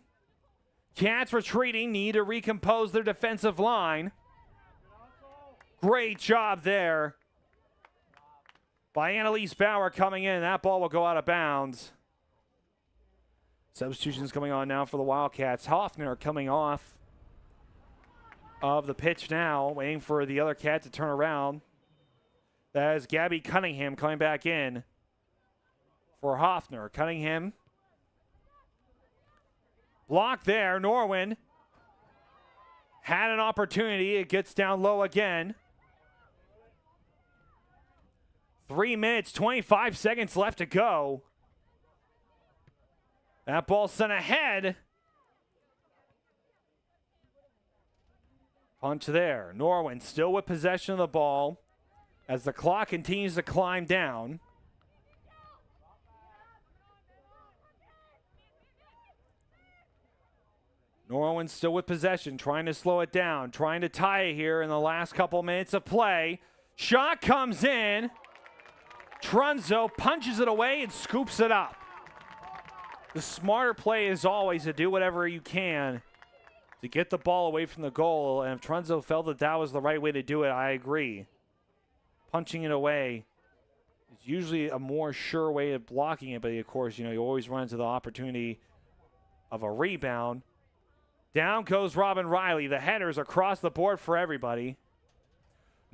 Cats retreating, need to recompose their defensive line. Great job there by Annalise Bauer coming in. That ball will go out of bounds. Substitutions coming on now for the Wildcats. Hoffner coming off of the pitch now, waiting for the other cat to turn around. That is Gabby Cunningham coming back in for Hoffner. Cunningham blocked there. Norwin had an opportunity. It gets down low again. 3 minutes, 25 seconds left to go. That ball sent ahead. Punch there. Norwin still with possession of the ball as the clock continues to climb down. Norwin still with possession, trying to slow it down, trying to tie it here in the last couple minutes of play. Shot comes in. Trunzo punches it away and scoops it up. The smarter play is always to do whatever you can to get the ball away from the goal. And if Trunzo felt that that was the right way to do it, I agree. Punching it away is usually a more sure way of blocking it. But, of course, you always run into the opportunity of a rebound. Down goes Robin Riley. The headers across the board for everybody.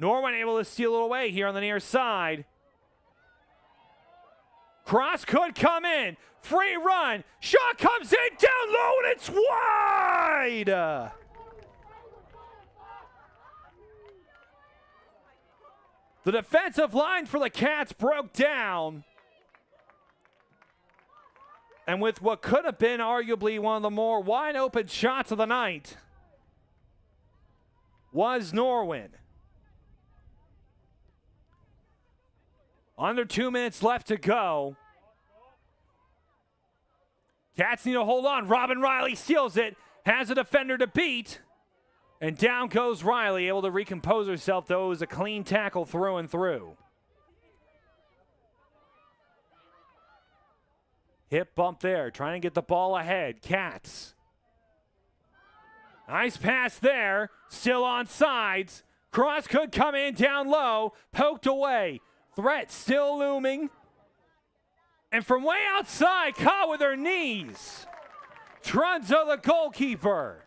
Norwin able to steal it away here on the near side. Cross could come in. Free run. Shot comes in down low and it's wide. The defensive line for the Cats broke down. And with what could have been arguably one of the more wide open shots of the night was Norwin. Under 2 minutes left to go. Cats need to hold on. Robin Riley steals it. Has a defender to beat. And down goes Riley, able to recompose herself, though. It was a clean tackle through and through. Hip bump there, trying to get the ball ahead. Cats. Nice pass there. Still on sides. Cross could come in down low. Poked away. Threat still looming. And from way outside, caught with her knees. Trunzo, the goalkeeper.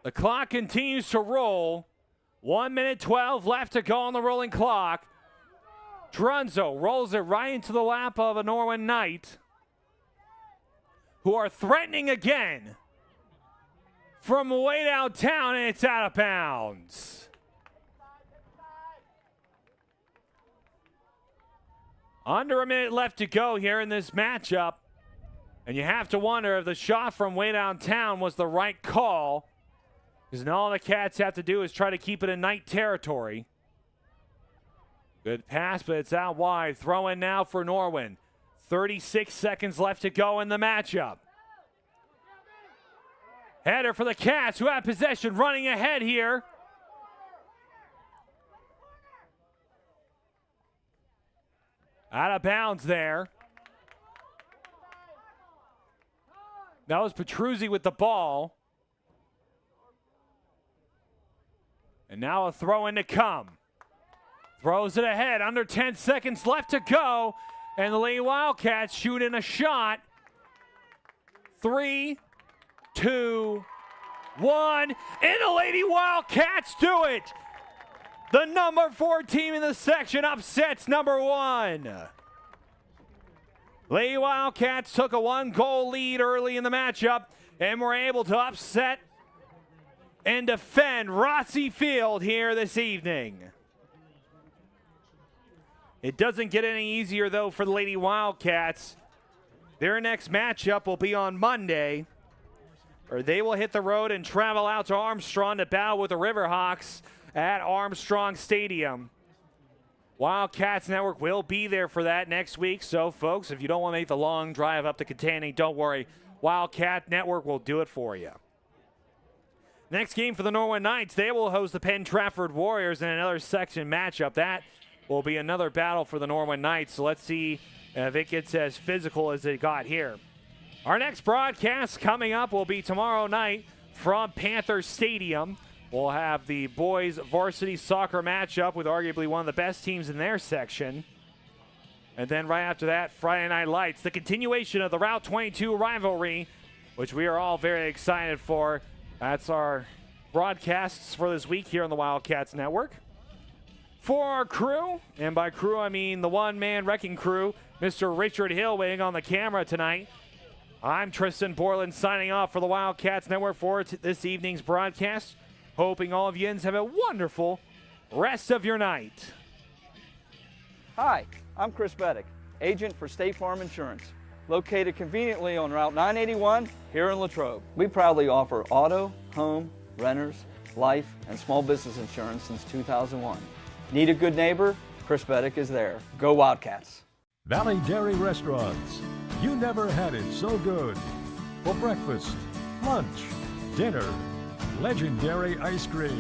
The clock continues to roll. 1 minute 12 left to go on the rolling clock. Trunzo rolls it right into the lap of a Norwin Knight, who are threatening again from way downtown, and it's out of bounds. Under a minute left to go here in this matchup. And you have to wonder if the shot from way downtown was the right call. Because now all the Cats have to do is try to keep it in Knight territory. Good pass, but it's out wide. Throw in now for Norwin. 36 seconds left to go in the matchup. Header for the Cats, who have possession, running ahead here. Out of bounds there. That was Petruzzi with the ball. And now a throw in to come. Throws it ahead. Under 10 seconds left to go. And the Lady Wildcats shoot in a shot. 3, 2, 1. And the Lady Wildcats do it. The number 4 team in the section upsets number 1. Lady Wildcats took a 1-goal lead early in the matchup and were able to upset and defend Rossi Field here this evening. It doesn't get any easier, though, for the Lady Wildcats. Their next matchup will be on Monday, or they will hit the road and travel out to Armstrong to battle with the Riverhawks at Armstrong Stadium. Wildcats Network will be there for that next week. So, folks, if you don't want to make the long drive up to Katanning, don't worry. Wildcat Network will do it for you. Next game for the Norwin Knights, they will host the Penn Trafford Warriors in another section matchup. That will be another battle for the Norwin Knights. So let's see if it gets as physical as it got here. Our next broadcast coming up will be tomorrow night from Panther Stadium. We'll have the boys varsity soccer matchup with arguably one of the best teams in their section. And then right after that, Friday Night Lights, the continuation of the Route 22 rivalry, which we are all very excited for. That's our broadcasts for this week here on the Wildcats Network. For our crew, and by crew I mean the one-man wrecking crew, Mr. Richard Hillwing on the camera tonight. I'm Tristan Borland signing off for the Wildcats Network for this evening's broadcast. Hoping all of you have a wonderful rest of your night. Hi, I'm Chris Beddick, agent for State Farm Insurance, located conveniently on Route 981 here in Latrobe. We proudly offer auto, home, renters, life, and small business insurance since 2001. Need a good neighbor? Chris Beddick is there. Go Wildcats. Valley Dairy Restaurants. You never had it so good. For breakfast, lunch, dinner, legendary ice cream.